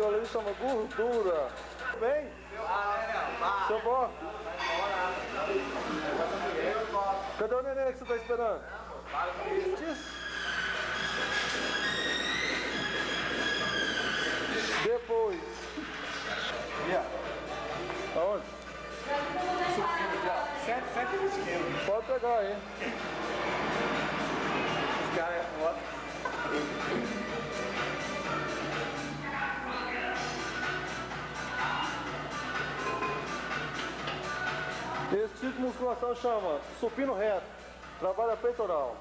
aquilo ali chama gordura. Vem? Seu vó? Cadê o neném que você tá esperando? Depois. Aonde? Sete no esquema. Pode pegar aí. Os caras é foda. Esse tipo de musculação chama supino reto. Trabalha peitoral.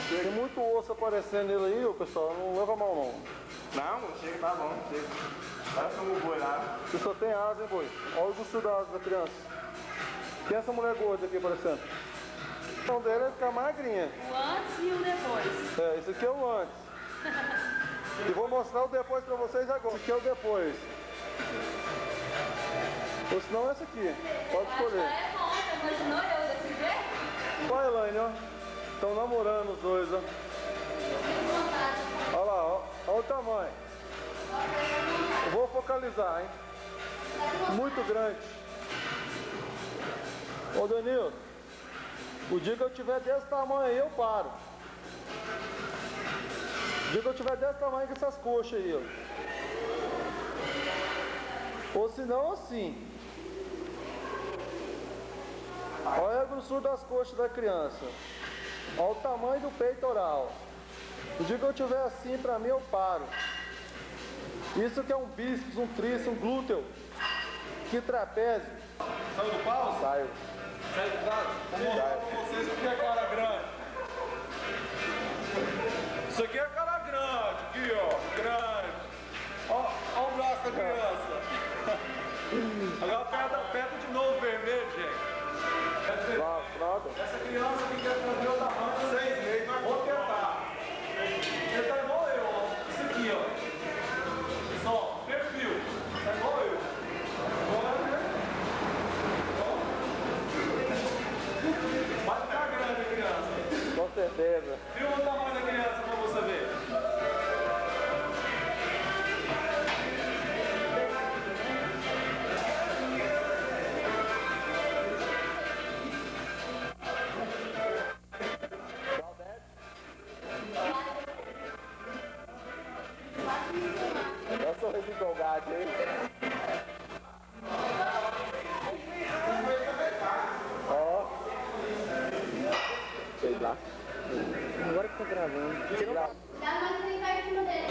Tem muito osso aparecendo nele aí, pessoal. Não leva mal não. Não, chega, tá bom, chega. Parece um boi lá. Você só tem asa, hein, boi? Olha o gusto da asa da criança. Quem é essa mulher gorda aqui aparecendo? A questão dela é ficar magrinha. O antes e o depois. É, esse aqui é o antes. E vou mostrar o depois pra vocês agora. Esse aqui é o depois. Ou senão esse aqui. Pode escolher. É bom, você imaginou eu desse jeito? Olha, Elaine, ó. Estão namorando os dois, ó. Olha lá, ó. Olha o tamanho. Eu vou focalizar, hein. Muito grande. Ô, Danilo. O dia que eu tiver desse tamanho aí, eu paro. O dia que eu tiver desse tamanho com essas coxas aí, ó. Ou se não, assim. Olha a grossura das coxas da criança. Olha o tamanho do peitoral. O dia que eu tiver assim, pra mim, eu paro. Isso que é um bíceps, um tríceps, um glúteo. Que trapézio. Saiu do pau? Saiu. Saiu do pau? Vou mostrar pra vocês o que é cara grande. Isso aqui é cara grande, aqui ó, grande. Ó o braço da criança. Agora aperta de novo o vermelho, gente. Nada. Essa criança que quer fazer o tamanho 6 meses, mas vou tentar. Ele tá igual eu, ó. Isso aqui, ó. Só, perfil. Tá igual eu. Agora, né? Vai ficar grande a criança. Com certeza. Filma o tamanho da criança pra você ver. Eu sou empolgado, hein? Ó. Sei lá. Agora que tá gravando. Você grava. Dá mais um em cima dele.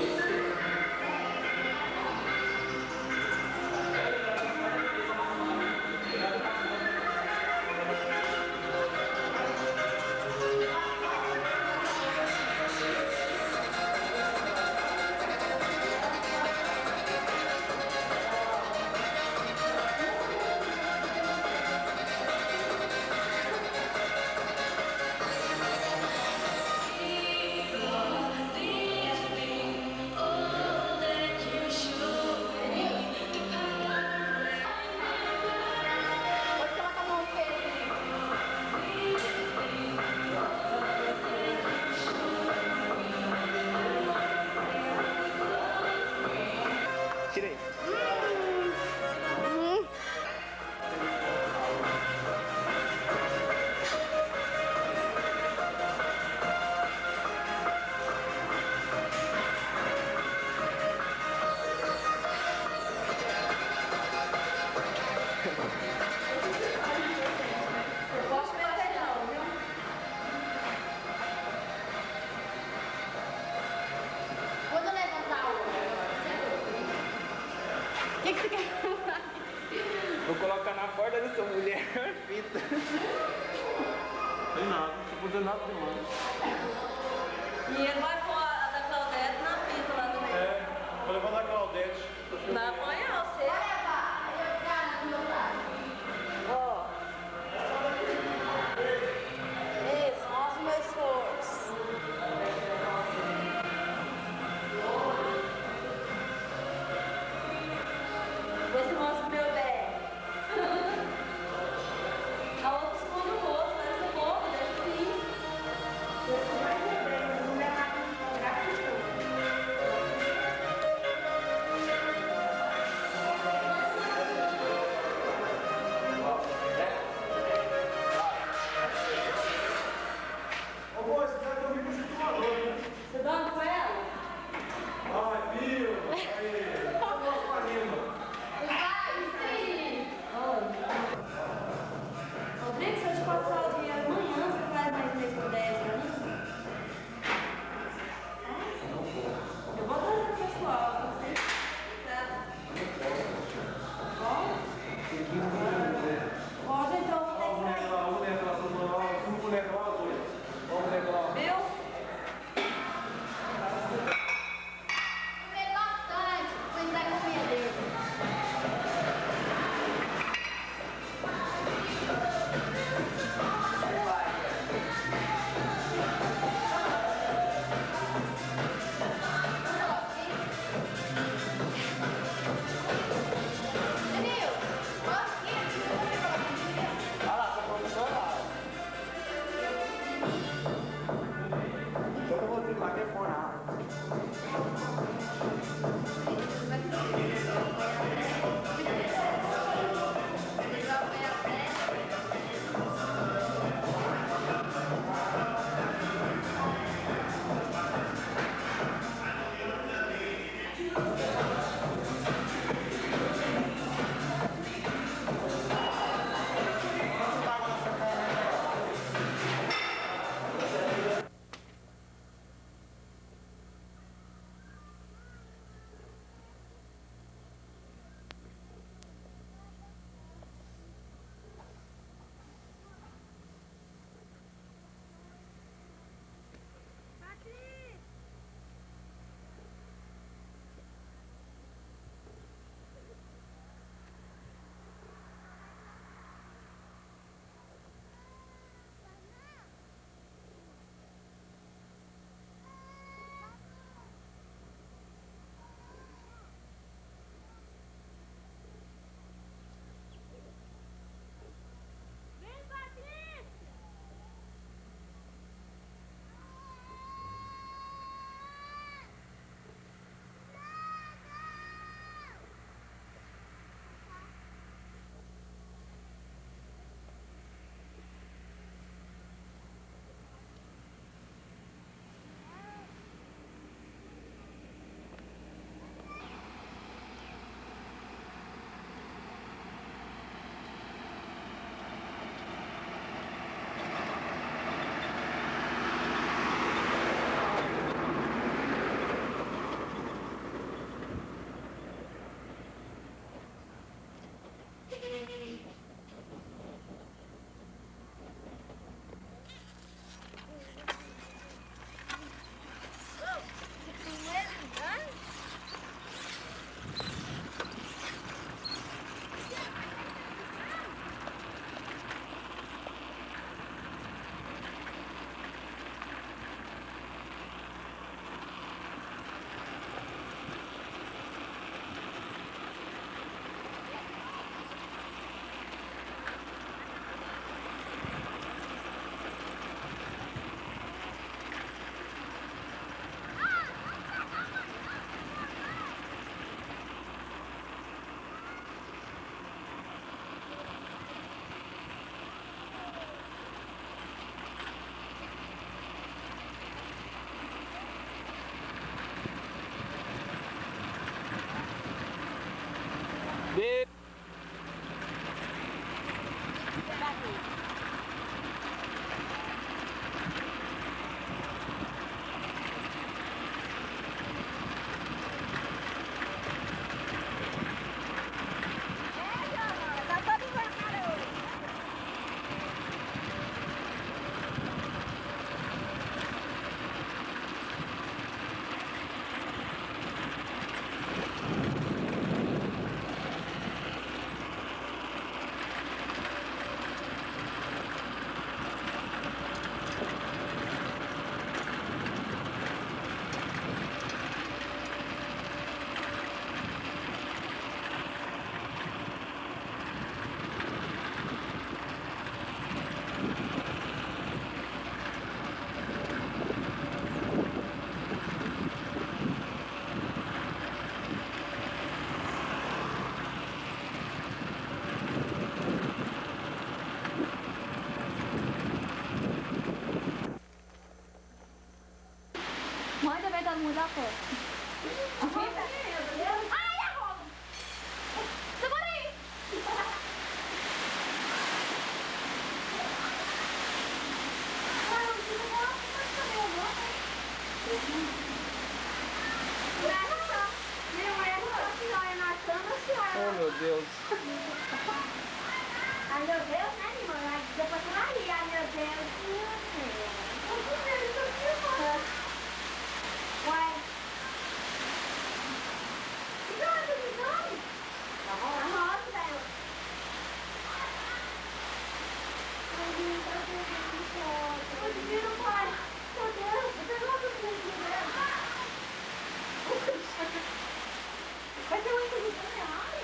Vou colocar na porta da sua mulher fita. Tem nada, não tô fazendo nada demais. E ele vai pôr a da Claudete na fita lá também. É, vou levar da Claudete. Vai apanhar você. Ó. Isso, mostra o meu esforço. Vê se mostra o meu pé. A outra esconde o rosto, né? Você pode, deixa assim. fora. Ai, a roda! Segura aí! Oh, meu Deus. Ai, meu Deus, né, minha irmã? Depois você vai rir, ai, meu Deus. Uai. Que nome, que nome? A rosa, velho. Ai, meu pai. Meu Deus, você não vai conseguir, né? Vai ter uma coisa errada?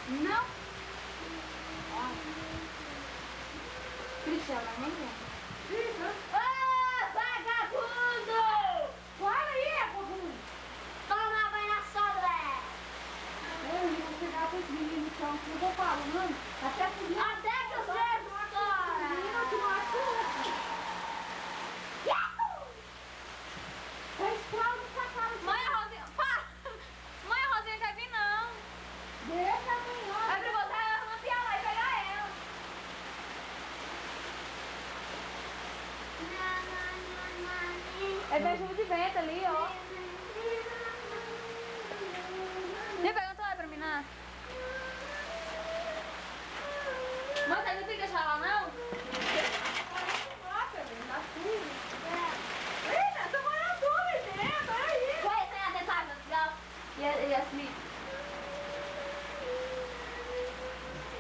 Não. Cristiana, nem lembra. Ô, vagabundo! Para aí, vagabundo! Toma banho na sogra! Eu vou pegar os meninos no chão, eu vou falando. Até que os dedos estoura! Menino, te machuca! Mãe, a Rosinha... Pá! Mãe, a Rosinha quer vir, não. Deixa a mãe lá. É pra você rampear lá e pegar ela. É beijo de vento ali, ó. Nem perguntou lá pra mim, não? Mãe, você não tem que deixar lá, não? Nossa, velho, tá sujo. Eita, tô molhando tudo, né? Peraí. Vai, tem a tentável, legal. E a Smith?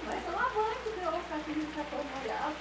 Vai tomar banho, que deu pra aquele tá todo molhado.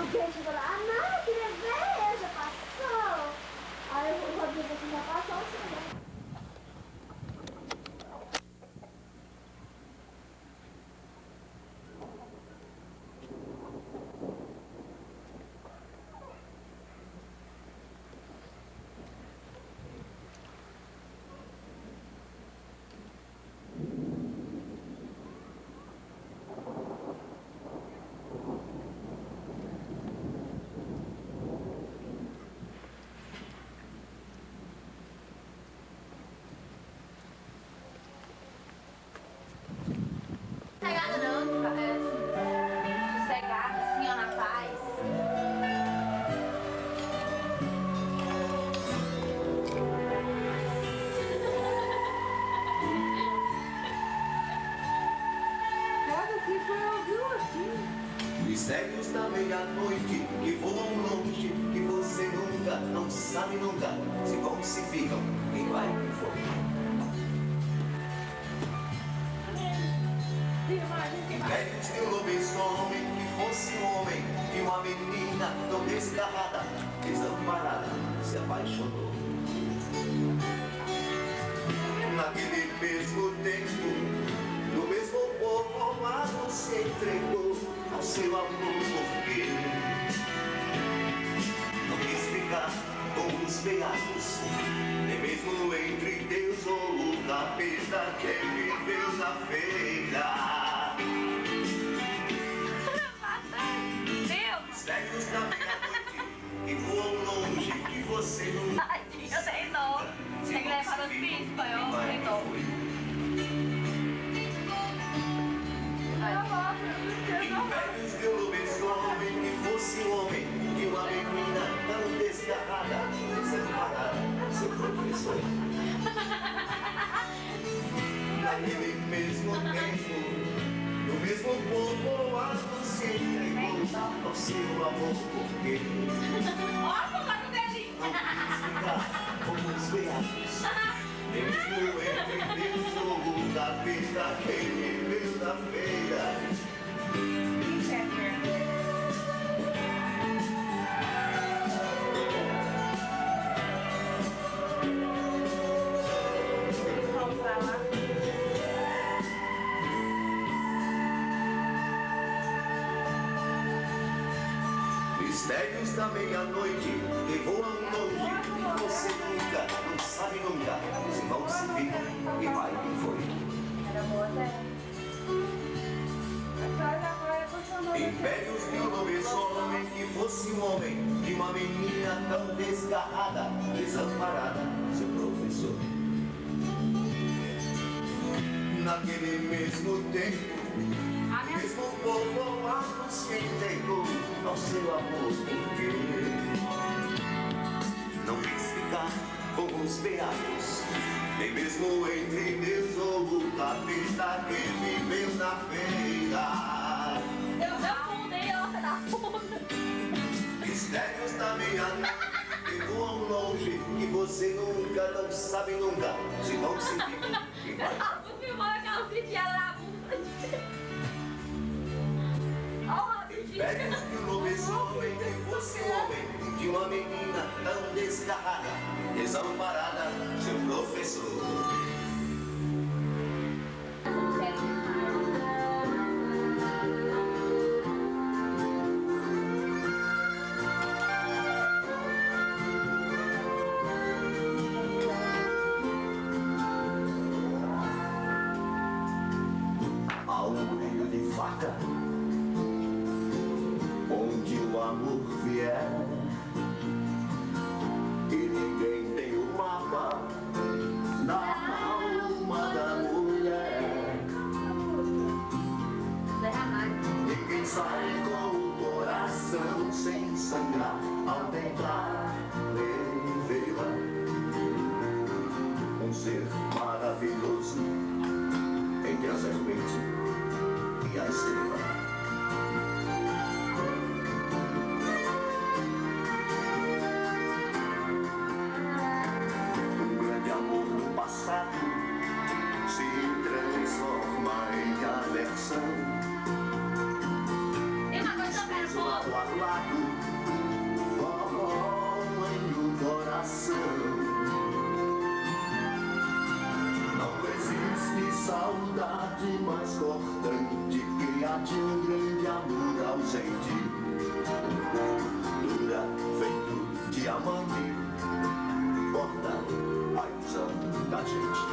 Alguém chegou lá, ah não, eu queria ver, já passou. Aí o Rodrigo assim, já passou, assim, Sossegada não, sossegada, assim, ó, na paz. Cada que foi ouviu assim. Mistérios da meia-noite que voam longe, que você nunca, não sabe nunca, se vão, se ficam, quem vai, quem foi. Mistérios de um lobisomem que fosse um homem, de uma menina tão desgarrada, desamparada, se apaixonou. Naquele mesmo tempo, no mesmo povoado se entregou ao seu amor, porque não quis ficar com os veados, nem mesmo entre Deus ou o capeta que viveu na feira. Mistérios da meia-noite que voam longe, que você não. Tadinho, eu tenho dó. Tem que levar os bichos, pai, eu tenho dó. Impérios de um lobisomem que fosse um homem, de uma menina tão desgarrada, desamparada, seu professor. Naquele mesmo tempo, no mesmo povoado se entregou ao seu amor, porque Ó, o lado dele. não quis ficar como os veados, mesmo entre Deus ou o capeta quem viveu na feira. Vamos pra lá. Mistérios da meia-noite que voam longe, que você nunca, não sabe nunca, se vão, se ficam, e vai, quem foi. Era boa até. Impérios de um lobisomem que fosse um homem, de uma menina tão desgarrada, desamparada, seu professor. Naquele mesmo tempo, o mesmo povoado se entregou ao seu amor, porque não quis ficar com os veados, nem mesmo entre Deus ou o capeta que viveu na feira. Eu fundei, ó, da puta. Mistérios da meia-noite que voam longe, que você nunca, não sabe nunca, se vão, se ficam, e Eu vai. tava filmando aquela pipiada na bunda. Ó, o Impérios de um lobisomem que fosse um homem, de uma menina tão desgarrada, desamparada, seu professor. Há um rio de faca, onde o amor vier, e ninguém tem o mapa da alma da mulher. Ninguém sai com o coração sem sangrar ao tentar revê-la. Um ser maravilhoso entre a serpente e a estrela. de um grande amor ausente, dura feito diamante, borda a ilusão da gente.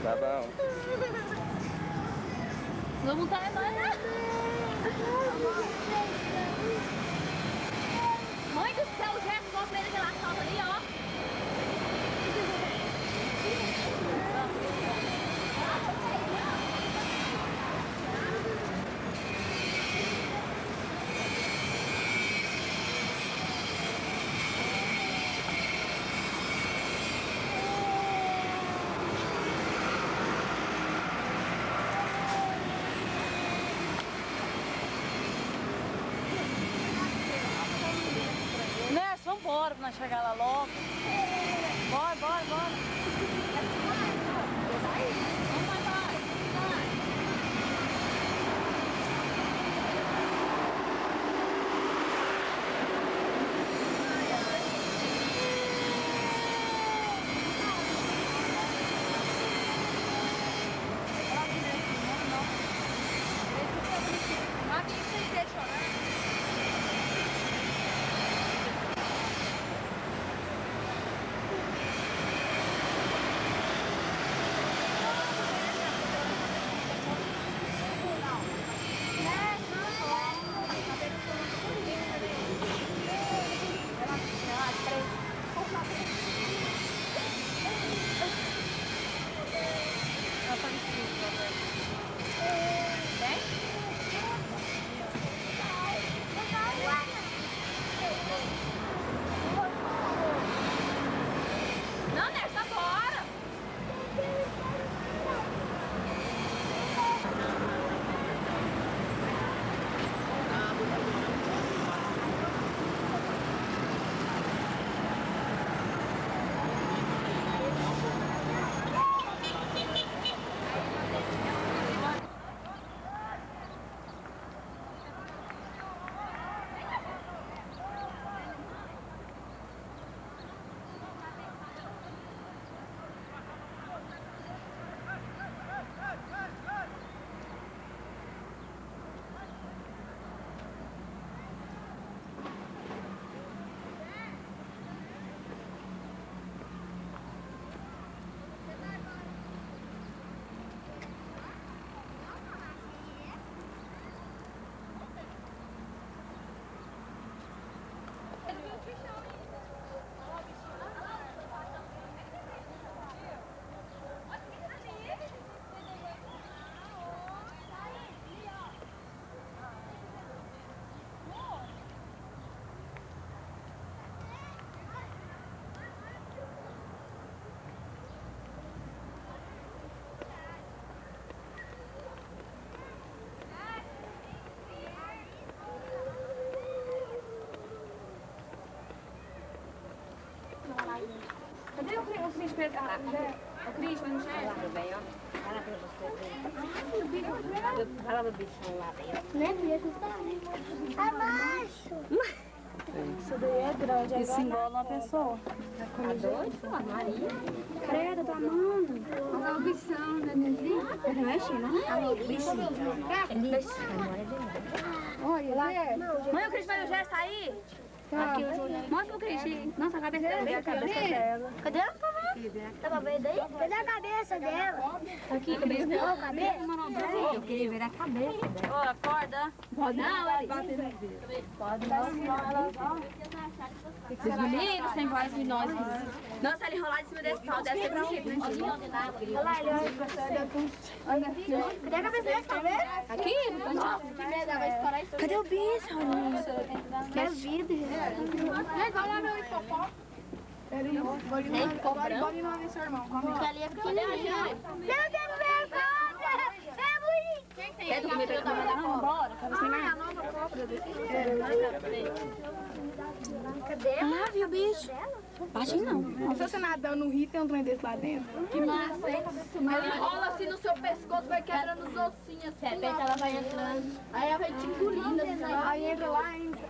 Tá bom. Vamos estar agora. Mãe do céu, o Gerson vai comer aquela salva ali, ó. Vambora pra nós chegar lá logo. Bora, bora, bora. Cadê o Cris Pedro? O Cris, mas não chega. Fala do bicho lá dentro. Né, mesmo, tá, né? Abaixo. Isso daí é grande. Isso engole uma pessoa. A dois, a Maria. Credo, tá amando. Olha a audição, né, Nenzinho? Ele mexe, né? Olha, Zé. Mãe, o Cris vai o gesto aí? Aqui o Juliano. Mostra o Cris. Nossa, a cabeça dela. A cabeça dela. Cadê ela? Dá pra ver daí? Cadê a cabeça dela? Aqui, a cabeça dela. Eu queria ver a cabeça dela. Ó, acorda. Pode não, bater no dedo. Pode não. Deus me livre, sem voz de nós. Nossa, ele enrolar em cima desse pau deve ser bonito, né? Olha lá, ele olha. Cadê a cabeça dele? Tá vendo? Aqui, no cantinho. Cadê o bicho? Quer vida. Vai lá, meu hipopó. Pode ir lá ver seu irmão. Porque ali é pequenininho. Meu Deus, é bonito. Quer dormir pra cá? Bora. Cadê? Lá, viu, bicho? Baixinho não. Se você nadando no rio, tem um trem desse lá dentro. Que massa, hein? Ele enrola assim no seu pescoço, vai quebrando os ossinhos assim. De repente ela vai entrando. Aí ela vai te engolindo. Aí entra lá, entra.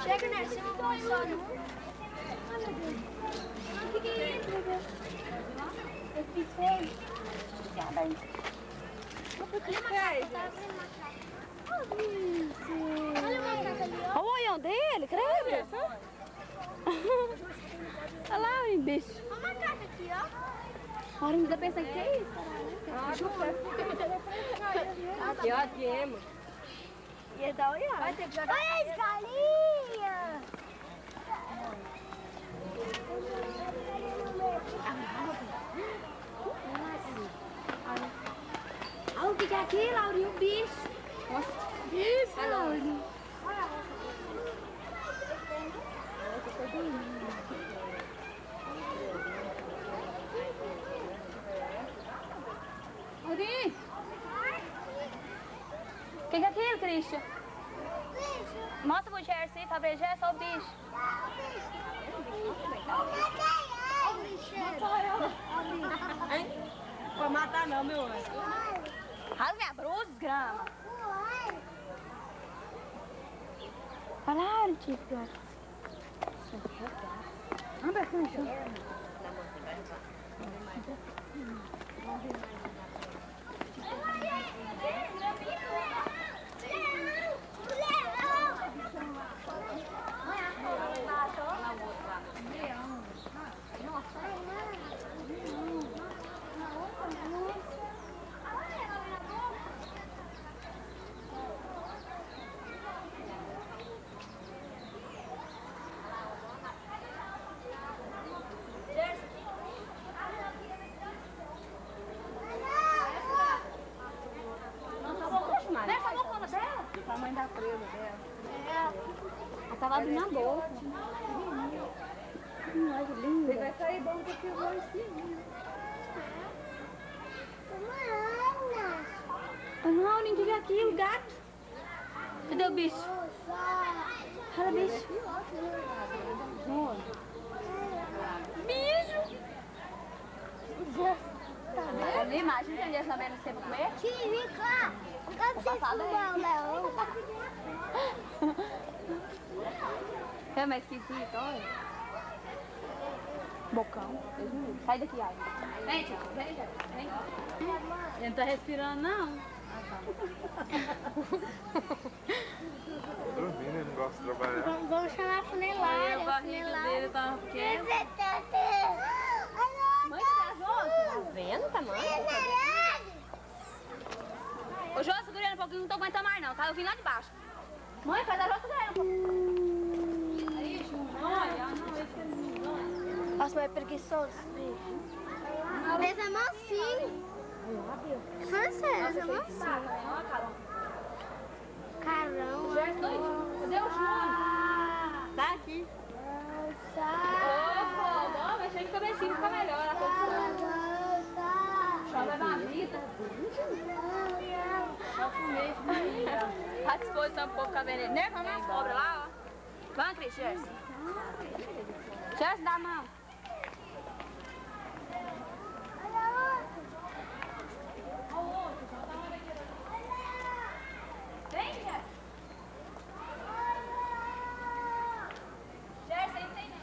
Chega nessa, eu vou só no... O que é isso, meu Deus? Eu fiz feio. Olha o macaco ali, ó. Olha o olhão dele, credo. Olha lá, o bicho. Olha o macaco aqui, ó. A hora ainda pensa que é isso. Aqui, ó, Diemo. Ia dar olhada. Vai ter que jogar. Olha a escalinha. Olha o que é aqui, Laurinho, o bicho. Nossa. Isso, Laurinho. Laurinho. O que é aquilo, Christian? Mostra pro Jersey, tá vendo? É só o bicho. Hein? Não vai matar não, meu anjo. Rasga a bruxa, grama. Olha lá, tipo. Anda, cancha. Ela tava abrindo a boca. Ai, que linda. Vai sair bom porque eu vou seguir. Não, ninguém viu aqui, o gato. Cadê o bicho? Olha o bicho. Bicho. Tá vendo? Imagina que ele ia saber no tempo comer. Tio, vem cá. Cadê você fumar o leão? É mais esquisito, olha. Bocão. Sai daqui, ai. Vem, tio. Vem, tio. Vem. Ele não tá respirando, não. Dormindo, ele não gosta de trabalhar. Vamos chamar a funelária. O barriga dele tá pequeno. Mãe, tá vendo, tamanho? Ô, Jô, segura ele um pouquinho, não tô aguentando mais, não. Tá ouvindo lá de baixo. Mãe, faz a Jô, segura ele um pouquinho. Aí, Jô, olha. Nossa, mas é preguiçoso. Mas é mansinho. Foi sério, é mansinho. Caramba. Cadê o Júnior? Tá aqui. Opa, não, mexendo no cabecinho fica melhor a posição. Chove na vida. Só comer, à disposição pro povo ficar vendo. Nem vamos nas cobras lá, ó. Vamos, Cris, Jersey. Jersey, dá a mão. Vem, Jersey. Jersey, tem não.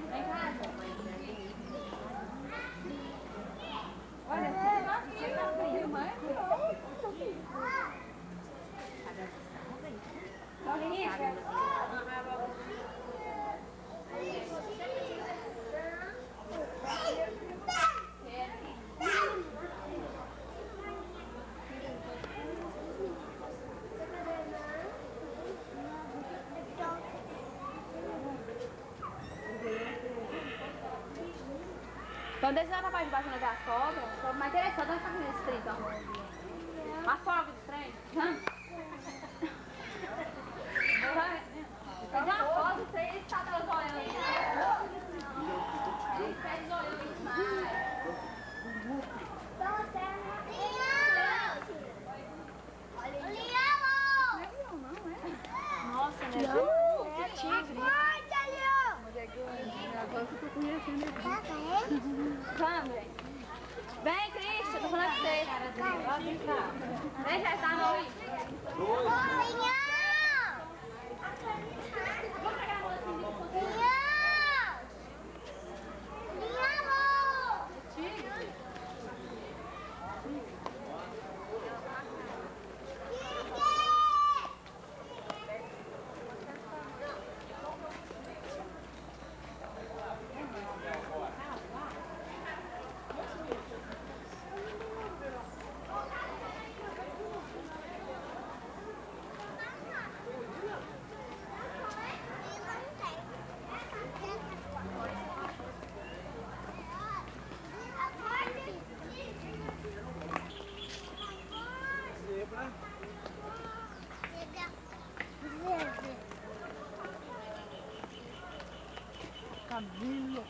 Vem cá, Então deixa lá pra parte de baixo onde as cobras. Mas interessante, onde tá fazendo esse trem, então? A folga do trem? Então já foto, você está pelos olhando. Aí pega os olhos demais. Nossa, né? É tigre. Agora que eu tô conhecendo ele. Vamos, vem, Cristian, tô falando com você. Vem, já está no aí. Cabelo.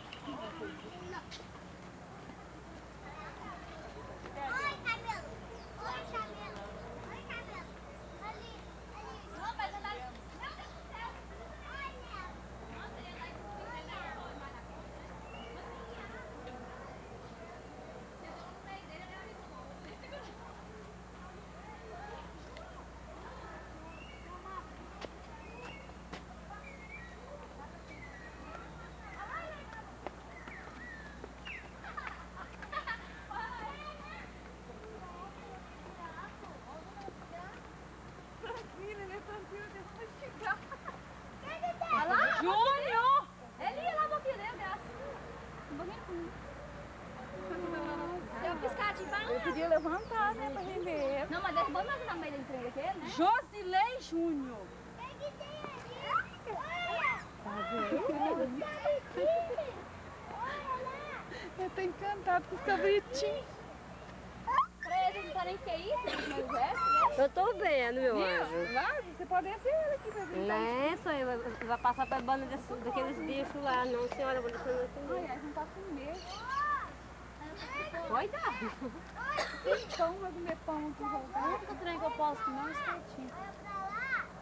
Júnior! Ele ia lá no filho dele, graças. Deu um piscadinho pra lá. Eu podia levantar, né, pra render. Não, mas desse bom nós não meio da entrega daquele, né? Josilei Júnior. Tá vendo? Eu tô encantado com os cabritinhos. Pra eles não sabem o que é isso, mas o resto, né? Eu tô vendo, meu anjo. Vai, você pode descer ele aqui pra brincar. Não é isso aí, vai passar pra banda daqueles bichos lá, não, senhora, eu vou deixar não comer. Ai, a gente tá com medo. Cuidado. Então, vai comer pão aqui voltar. O único trem que eu posso comer é um espetinho.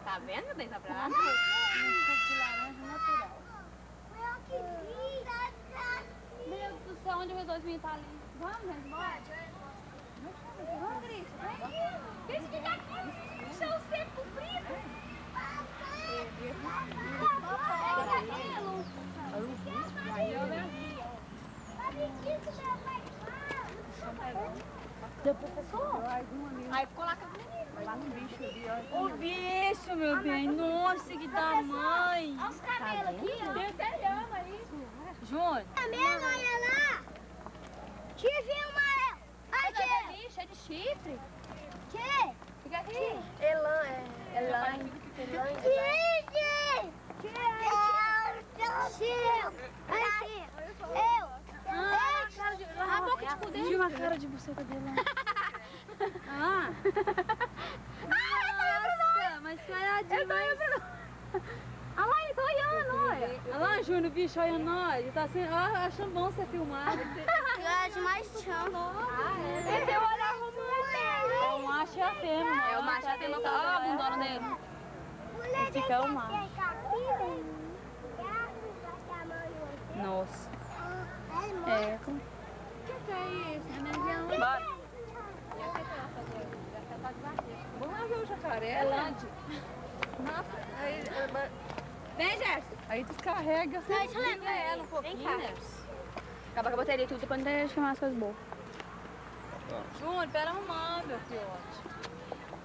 Tá vendo, bem, vai pra lá? Um suco de laranja natural. Meu Deus do céu, onde os dois meninos tá ali? Vamos, gente, bora. Vamos, Cris, vem. Cris, fica aqui. Deixa o seco comprido. Deu professor? Aí ficou lá com as meninas. Vai um bicho ali, ó. O bicho, meu bem, nossa, que tamanho. Olha os cabelos aqui, ó. Tem até lhama aí. Júnior. Camelo, olha lá. Chifre amarelo. Aqui. Aqui. Cheio de chifre. Que? Fica aqui. Elã, é. A boca de cu dele. Tinha uma cara de buceta dele lá. Ah. Nossa, mas falhadinho, mas... Olha lá, ele tá olhando, olha. Olha lá, Júnior, o bicho olhando nós. Ele tá assim, ó, achando bom ser filmado. De mais chão. Ele tem um olhar romântico. É o macho e a fêmea. É o macho e a fêmea. Olha a bundona dele. Esse aqui é o macho. Nossa. É. Bora. Vamos lá ver o jacaré. É Lande. Nossa, aí, Vem, Gerson. aí descarrega. Deixa eu levar ela um pouquinho, né? Acaba com a bateria e tudo, depois não tem de filmar as coisas boas. Júnior, pera arrumar, meu filhote.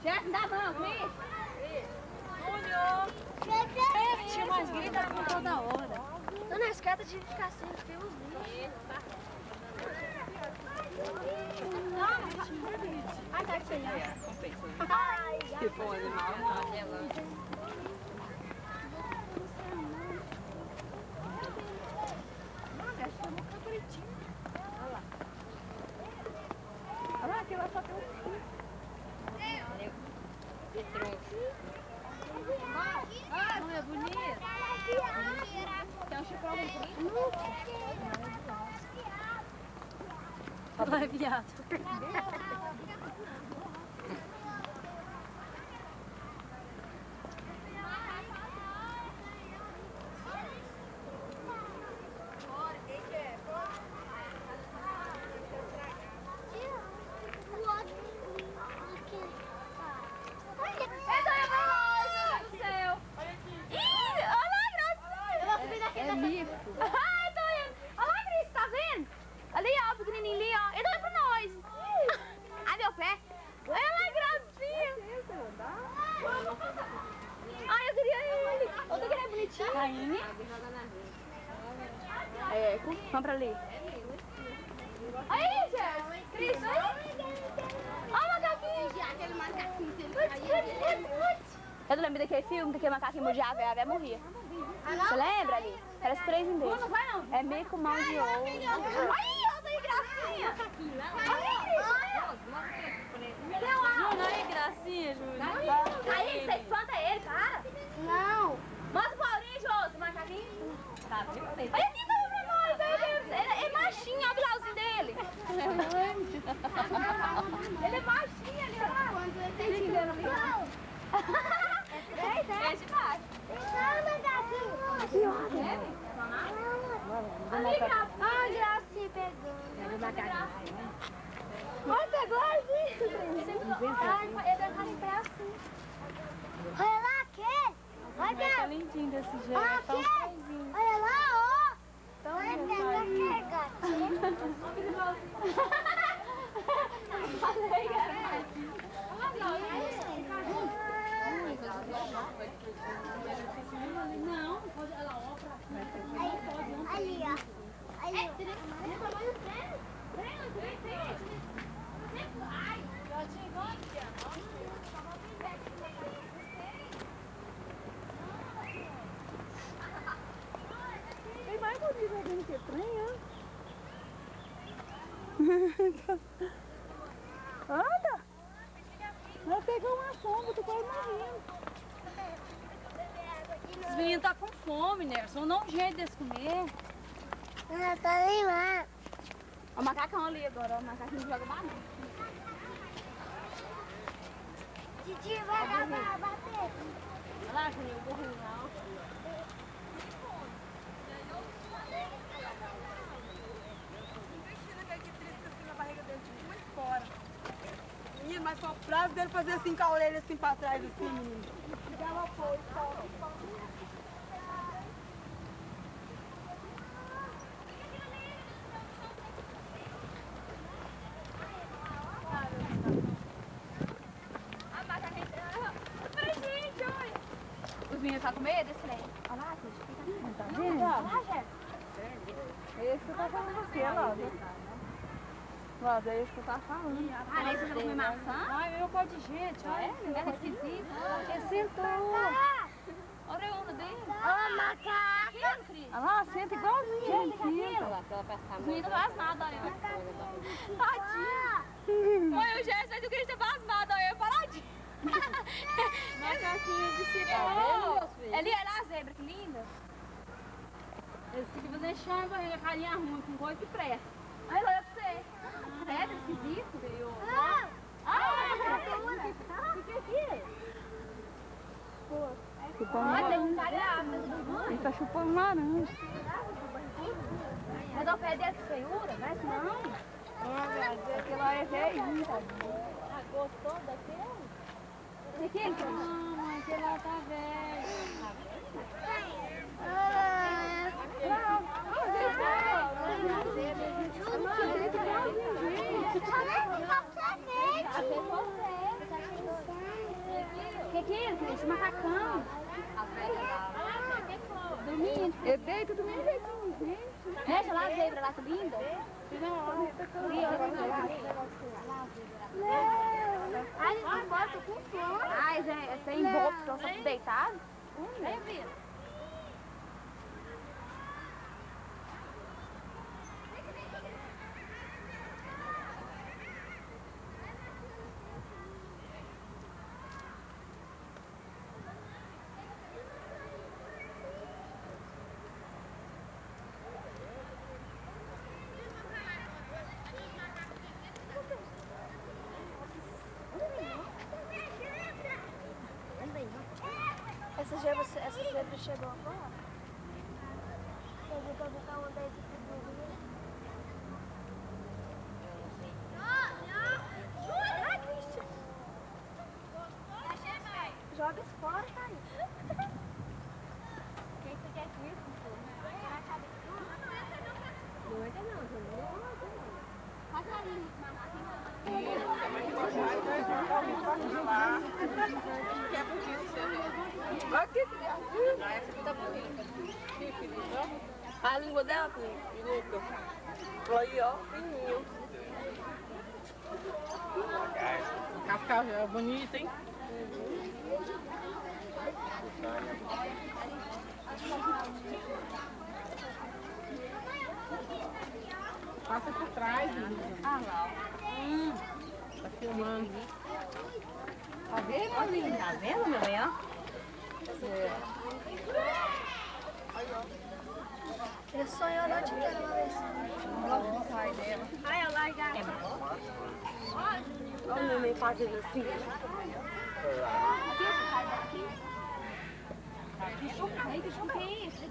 Gerson, dá a mão, Cris. Júnior. Tinha mais grita por toda hora. Dona Escata de ficar assim, tem uns bichos. Ai, tá cheio. Ai, Se for um animal, não, é Lande. Não é bonito? Tem um chifrão bonito. Não é viado. Vamos pra ali. Aí, Jéssica! Cris, aí! Olha o macaquinho! Aquele macaquinho. Eu lembro daquele filme que aquele macaquinho mordia a véia morria. Você lembra ali? Parece 3 em 2. Não vai não. É meio com mão de ouro. Aí, outra gracinha! Não é gracinha, Júlia. Aí, você espanta ele, cara? Não. Mostra o Paulinho, Jô, o macaquinho. Olha aqui, ele é machinho, olha o bilauzinho dele. Ele é machinho ali, olha lá. Tem dinheiro ali? É de baixo. Olha, Gracinha pegou. Olha, pegou ali. Ele vai ficar em pé assim. Olha lá, aquele. Olha, tá lindinho desse jeito. olha Tá uns pezinhos. olha lá, ó. Olha, pega gatinho. Falei, gatinho. Não, pode ela ó pra Ali, ó. Ali, ó. Tem mais bonito jogando que trem, ó. Anda! Vai pegar uma sombra, tu quase morrendo. Os meninos tá com fome, né? Só não um jeito deles comer. Ah, tá ali lá. Ó o macacão ali agora, ó. O macaquinho joga banana. Titi vai acabar, bater. Olha lá, Juninho, o burrinho lá, ó. Menino, mas foi o prazo dele fazer assim com a orelha assim pra trás, assim, menino. Os meninos tá com medo desse trem? Olha lá, gente, fica ali. Tá vendo? Olha lá, Jéssica. É esse que eu tô falando aqui, olha lá. Mas é isso que eu tava falando. Ah, aí você vai comer maçã? Ai, eu gosto de gente, olha. Ela é esquisita. Ele sentou. Olha a onda dele. Ô, macaco. Olha lá, senta igualzinho. Gente, senta. Os meninos pasmados, olha. Tadinho. Oi, o Jéssica fez o Cristo pasmado, olha eu paradinho. Macaquinho de cipó. Ali, olha a zebra, que linda. Eles ficam fazendo chamba, a carinha ruim, com coisa que presta. Aí, olha pra você. É, esquisito, veio. Fica aqui. Chupando Tem um grávida. Ele tá chupando laranja. Mas o pé dele que feiura, vai se não. Aquele lá é velhinho. Gostou daquele? Aquele? Não, aquele lá tá velho. Que é isso? Esse macacão. Eu deito do mesmo jeitinho, gente. Deixa lá a zebra lá, que linda. Ai, não bota com fome. Ai, Zé, tem bobo, estão só deitados. Vem, filho. Essa zebra chegou agora? Eu vou botar uma daí de figurinha. Joga isso fora, Thaís. Quem você quer com isso? Não entra não, entendeu? Passarinho. Aqui, essa tá bonita. A língua dela, filho. Aí, ó, fininho. Cascavel é bonita, hein? Passa por trás, ah lá, ó. Tá filmando. Tá vendo, Paulinho? Tá vendo, meu bem, ó? Eu sonho a noite inteira uma vez. Ai, eu largar. Olha o neném fazendo assim. Que chupa é isso?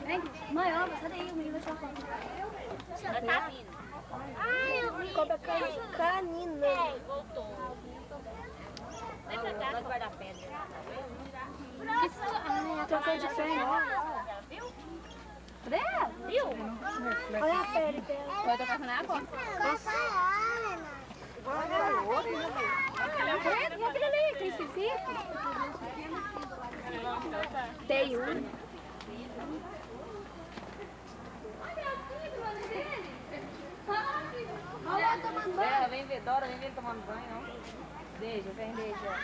Vem, mãe, ó, sai daí, o menino vai tirar foto. Tá vindo. Ai, eu vi. Cobra canina. Voltou. Vai pra cá, vai dar pedra. Trocou de pé, ó. Cadê? Viu? Olha a pele dela. Vai tocar na água? E aquele ali, tem esquisito? Tem um. Bela, vem ver, Dora, vem ver ele tomando banho, ó. Deixa, vem, deixa.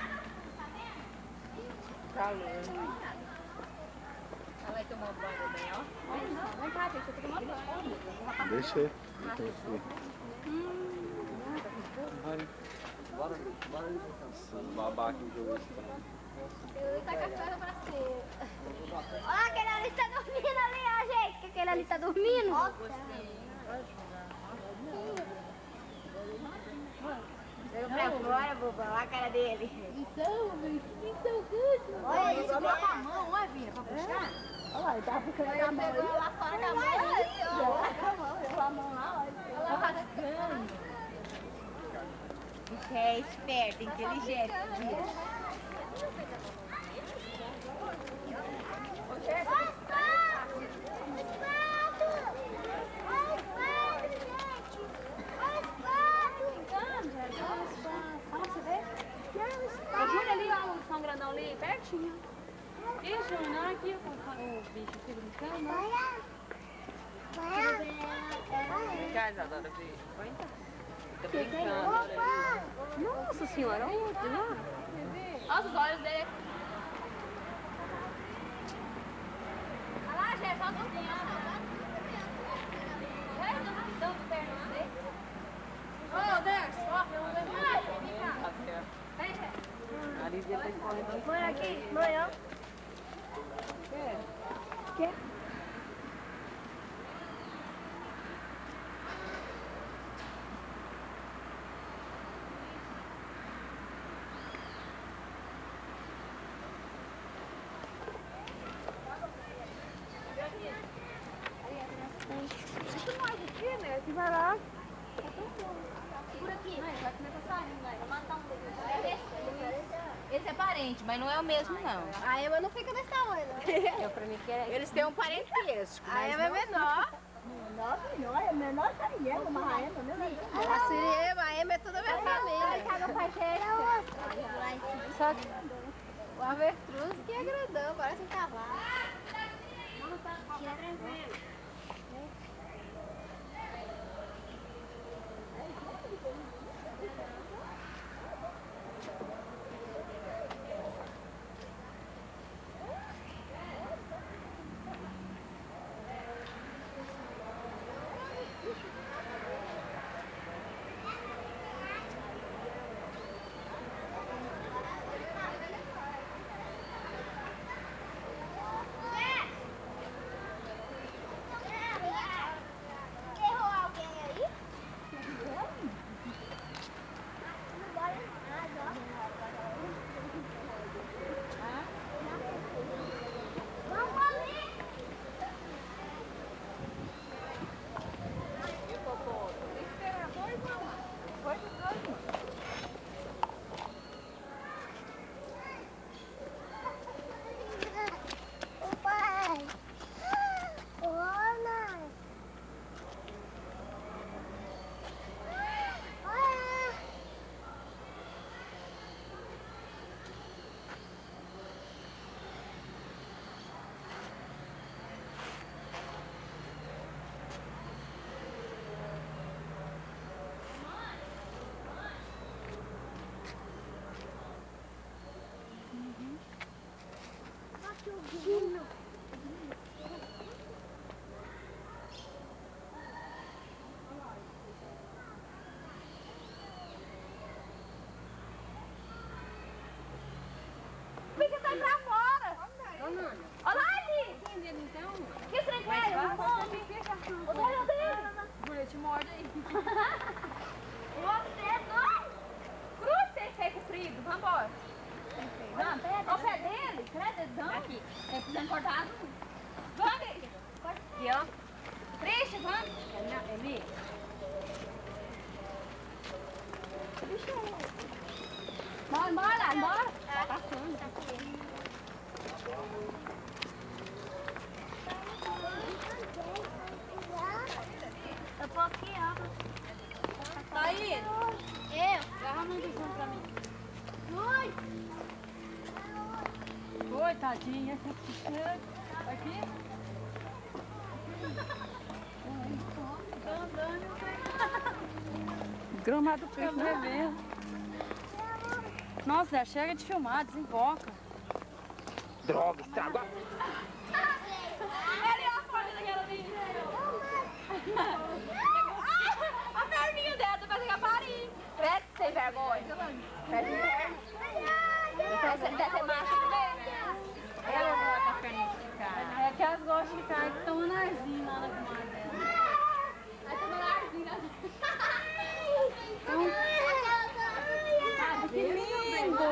Calor. Ela vai tomar banho também, ó. Vem cá, deixa eu tomar banho. Deixa aí. Bora babaca em jogo esse Ele tá com a cara pra cima. Olha, aquele ali tá dormindo ali, ó, gente. Que aquele ali tá dormindo. Joga pra fora, boba. Olha a cara dele. Olha isso, coloca a mão, olha, Vira, pra puxar. Olha lá, ele tava puxando a mão. Pegou lá fora com a mão. Levou a mão lá, olha. Olha a grande. Bicho é esperto, inteligente. Ô, Júlia, ali, ó, o São Grandão ali, pertinho. Ih, Júlia, aqui o bicho fica brincando, né? Cá, Isadora, vê. Vai. Tá Que é brincando. Nossa senhora, olha o outro, né? Olha os olhos dele. Olha lá, Jé, só dormindo, ó. Ô, Derso, ó, eu vou levar. Vem cá. Vem, Jé. O nariz dele tá escorrendo. Mãe, aqui, mãe, ó. Quer? Que vai lá. Por aqui. Mãe, vai comer passarinho, vai. Vou matar um deles. Esse é parente, mas não é o mesmo, não. A Emma não fica desse tamanho, não. Eu, pra mim, que é... Eles têm um parentesco, A mas Emma é não... menor. Menor tá Iema, mas a Ema, né? A Emma é toda a minha família. Cada parceiro é outro. Só que o avestruz que é grandão, parece um cavalo. Olha lá ali. Que estranho que é? Eu fome. Olha dele. Mulher, te morde aí. Você é doido. Cruz tem feio comprido. Vambora. Vamos. Olha o pé dele. Credo, dedão. Aqui. É precisando cortar. Vamos, Cris. Aqui, ó. Triste, vamos. Eli. Bora, bora. Tá passando. Eu vou aqui, ó. Tá aí. Eu. Arruma um bichão pra mim. Oi. Oi, tadinha. Aqui? Grama do peixe, não é mesmo? Nossa, Zé, chega de filmar, desemboca. Droga, estragou. Ele é a folha daquela menina. A perninha dela, tá fazendo a parinha. Credo, sem vergonha. Pede perna. Você deve ter macho também, né? Ela coloca a perna de ficar. É que elas gostam de ficar tomando arzinho lá na comadre dela. Vai tomar arzinho. Ah, que lindo!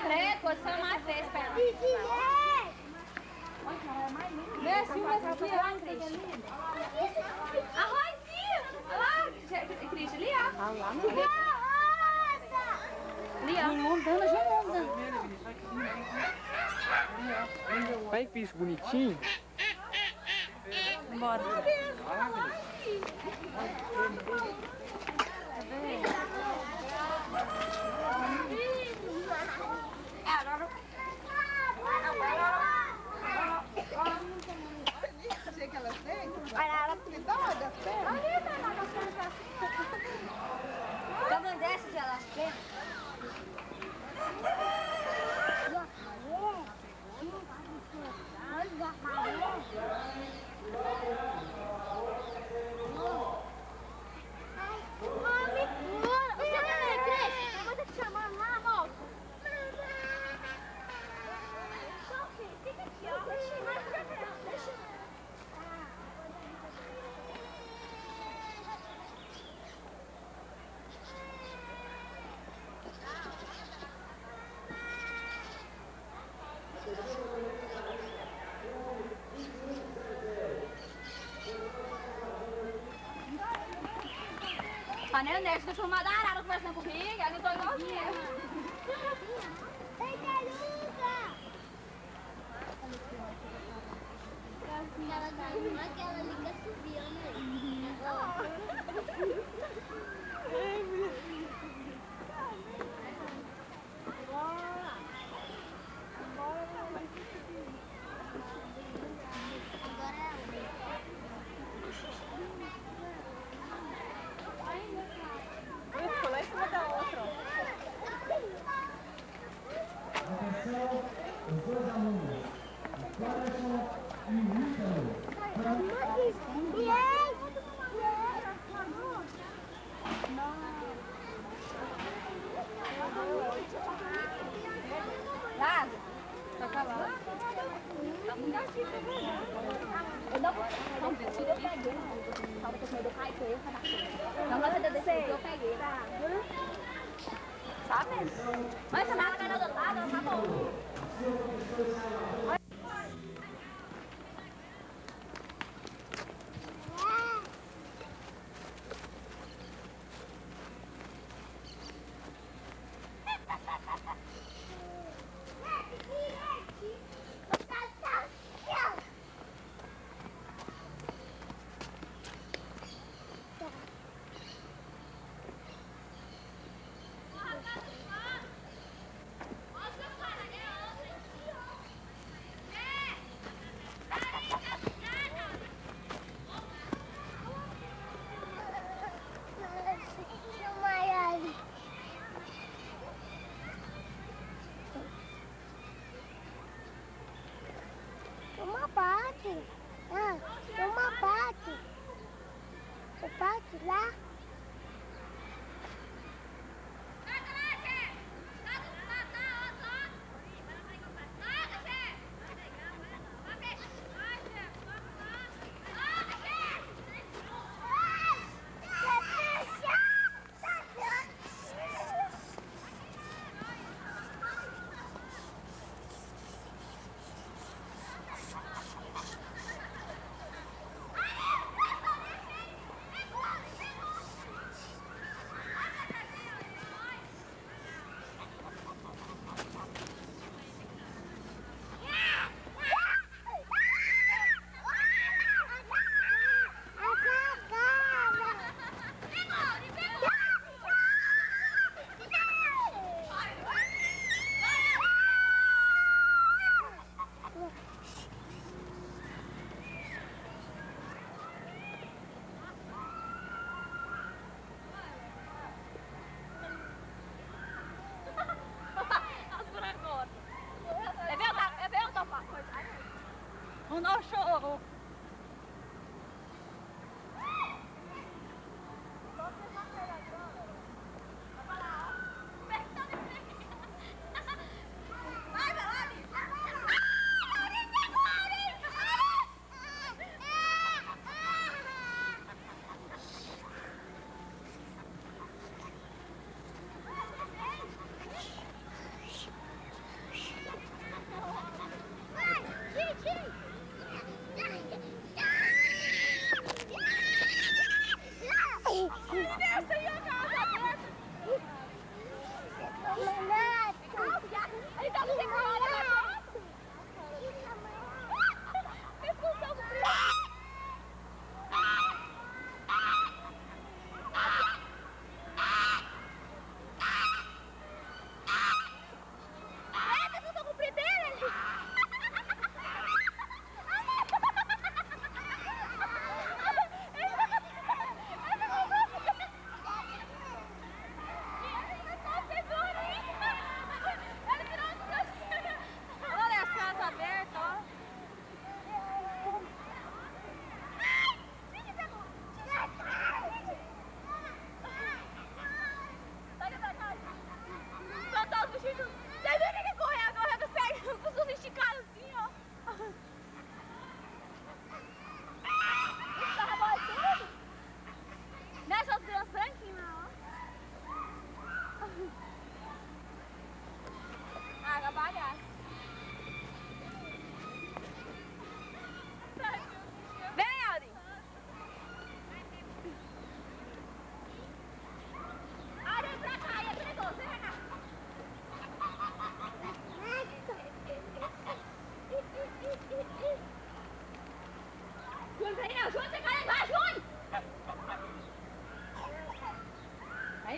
Credo, posição mais vezes, perna. Desce uma aqui, Arrozinho! Olha lá, Cris, ali, ó. Ah, lá no Ali, ó. Montana, já monta. Olha que bicho bonitinho. Bora. Sei que elas têm. Olha ela. Então, desce de elas têm. A Nenê, você foi uma darada conversando comigo, eu não tô igualzinha. Ei, Caruca! Ela tá indo aquela liga subindo aí. Ficou lá em cima da outra. Atenção, os dois alunos, o Clérison e o Ítalo. Lá? Tá calado. Tá muito aqui, eu não tira, eu peguei. Fala que eu saí do pai, que eu ia falar. Não gosta de descer, eu peguei. Sabe? Mas se nada cai do outro lado, tá bom. Uma parte. Ah, uma parte. Você parte lá?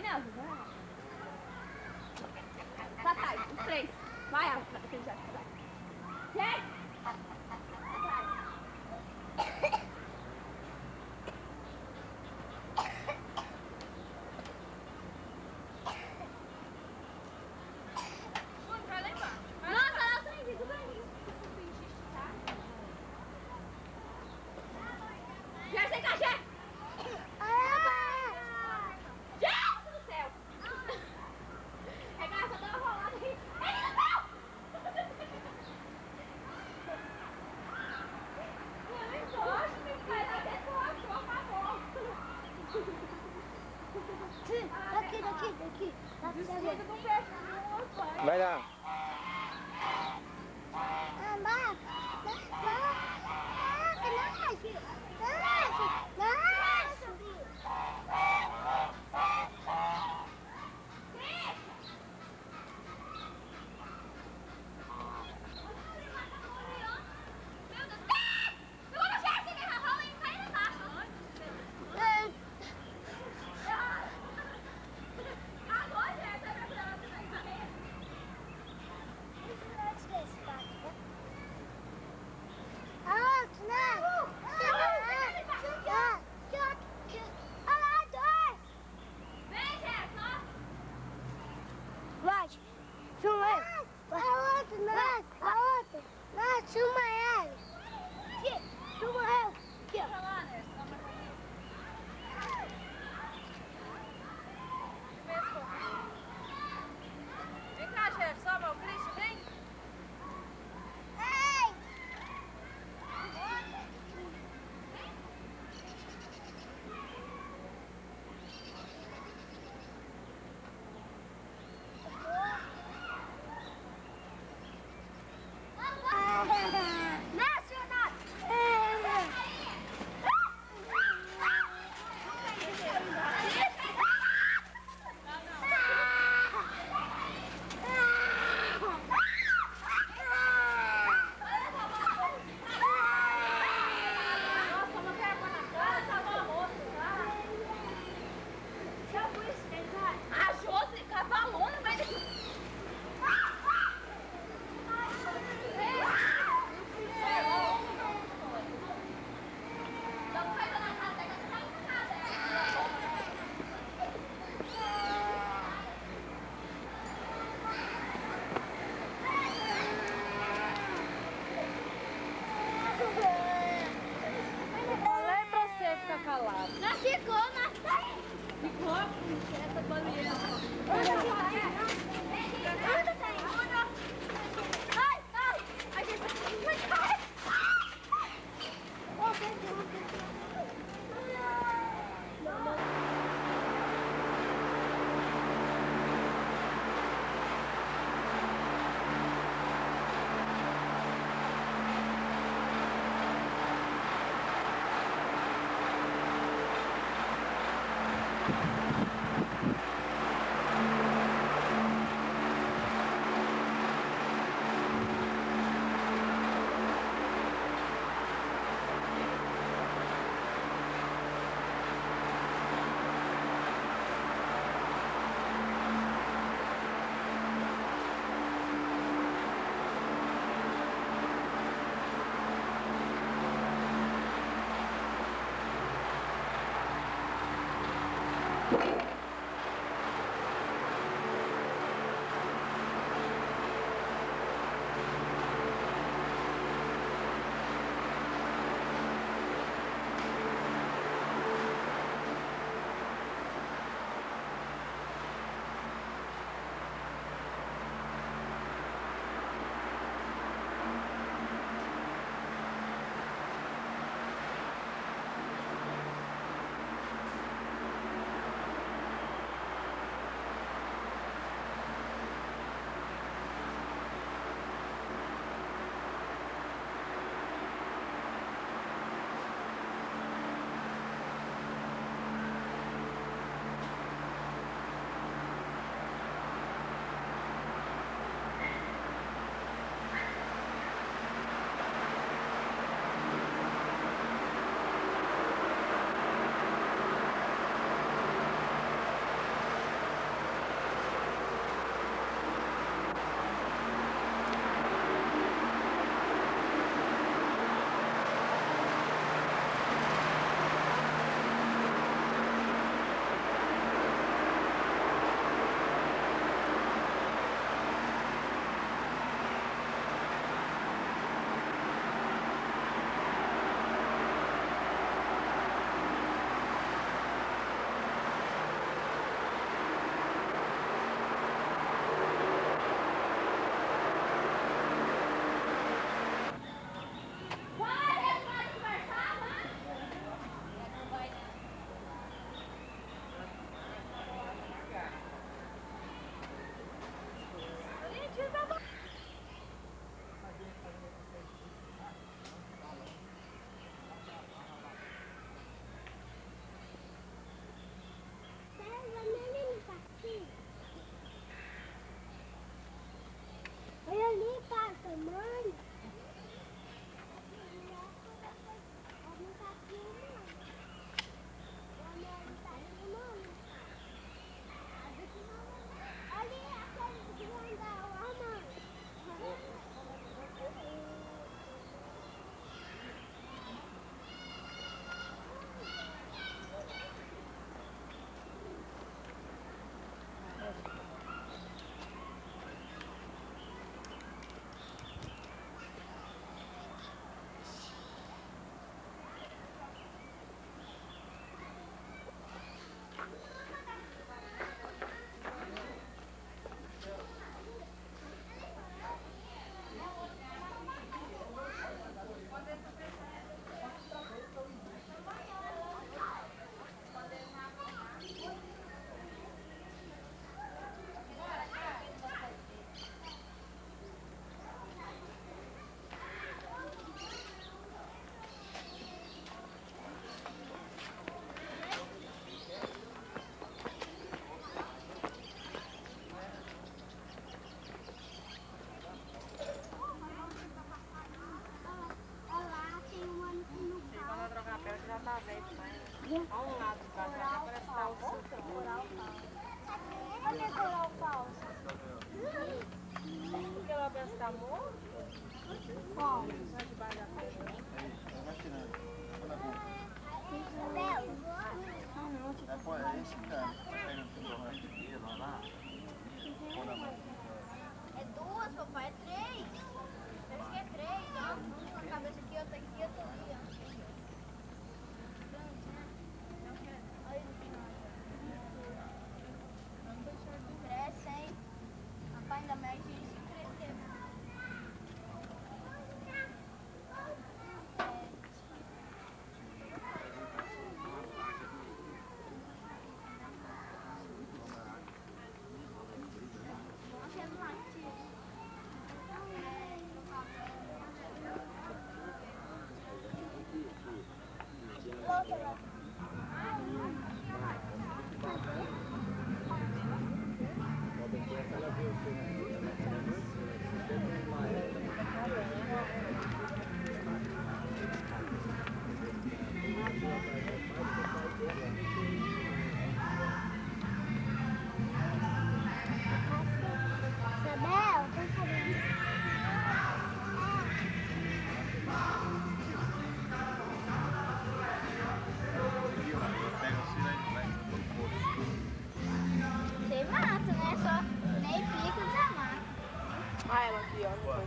Nelson, vai. Tá atrás, os 3. Vai, Alves, você já vai. Quem? Atrás. Vai lá embaixo. Nossa, lá o trem, tudo bem. Já sem cachê! Gente do céu! É graça, dá uma rolada aqui. Ele no céu! Eu encosto, tem que sair daqui com a por favor. Daqui. Desculpa, não fecha. Vai lá. Vem cá, chefe, sobe o Cristo, vem. A Josi, cavalona, vai daqui. Falei pra você ficar calado. Não ficou, mas tá aí. Ficou? Essa barulheira. Ai, ai. A gente vai cair.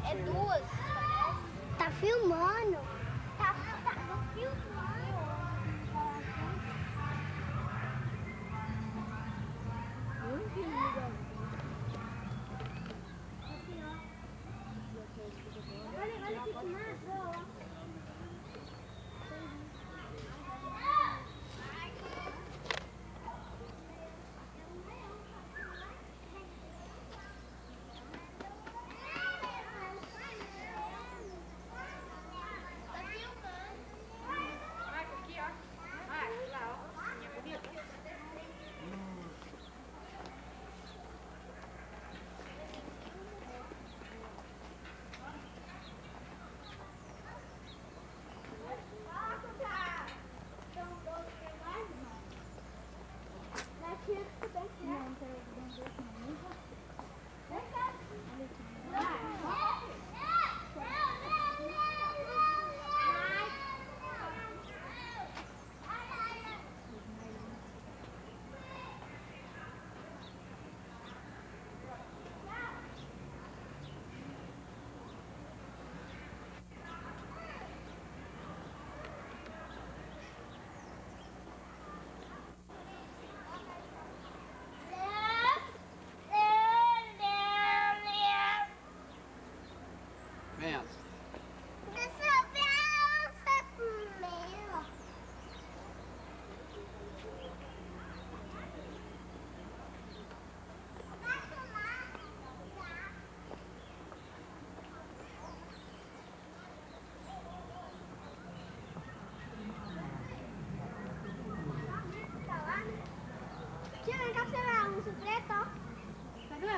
É duas. Tá filmando. Tá filmando. Olha que massa, ó.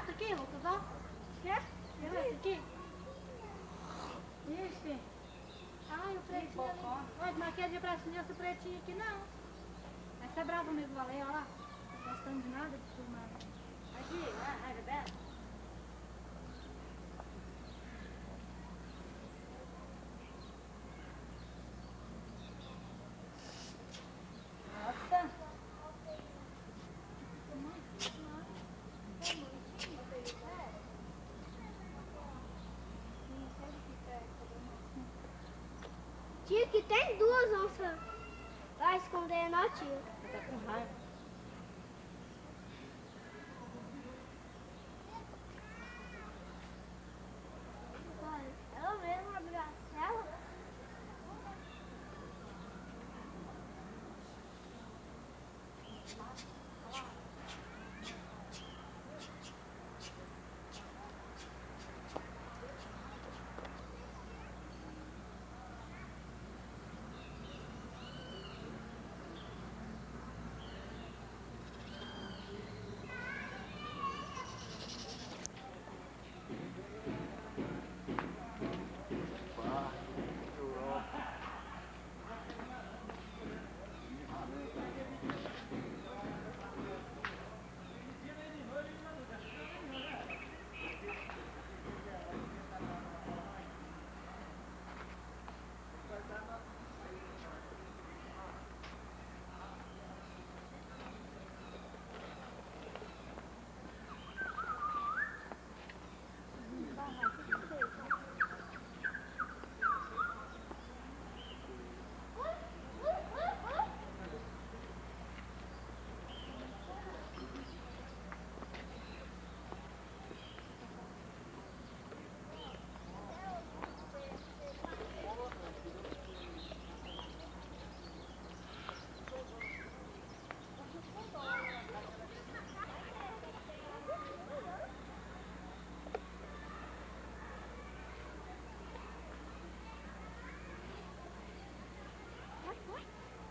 Aqui, Lucas, ó. Quer? Quer ver aqui? Ixi. Ai, o pretinho ali. Olha, mas aquele dia pra cima, esse pretinho aqui não. Mas você é bravo mesmo, valeu, olha lá. Não gostando de nada de filmar. Aqui, ai, Bebeto. Nossa. Tia, que tem duas onças. Vai esconder, não, tia. Tá com raiva. Ela mesmo abriu a cela.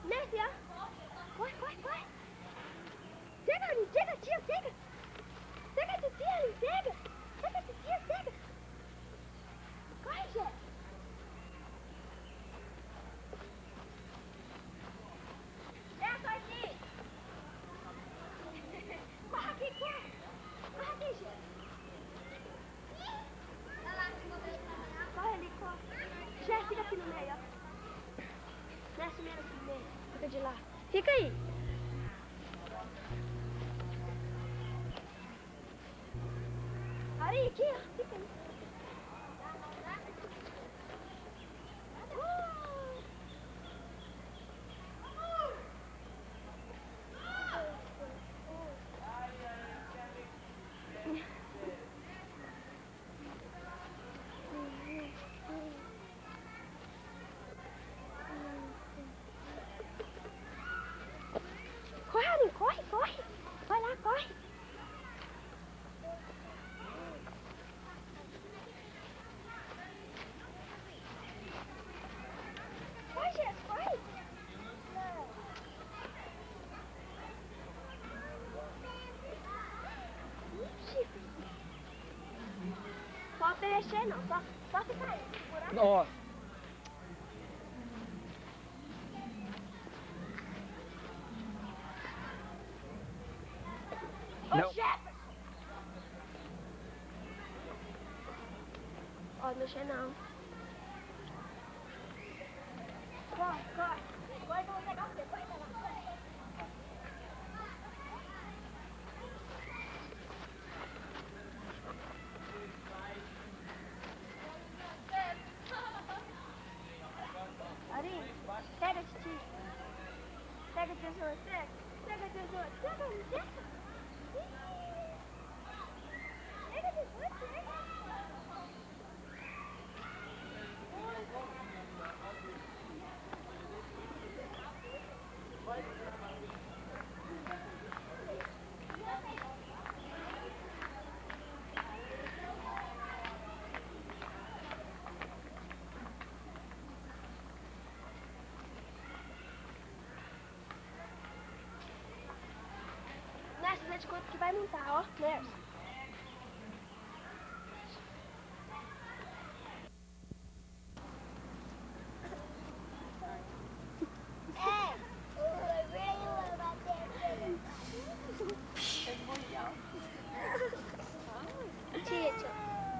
Nessa, corre, corre, corre. Chega ali, chega, tia, chega. Chega a titia ali, chega. Chega a titia, chega. Corre, Jé. Essa aqui. Corre aqui, corre. Corre aqui, Jé. Corre ali, corre. Jé, fica aqui no meio, ó. Desce mesmo aqui no meio. Fica de lá. Fica aí. Aí, aqui, ó. Fica aí. mexer não, só ficar aí. Ó. Ô, chefe! Pode mexer não. Corre. Agora eu vou pegar você, vai pegar. Ari, pega a titi. Pega a tesoura, pega a tesoura, pega a tesoura. Nessa de quanto que vai montar, ó, nessa.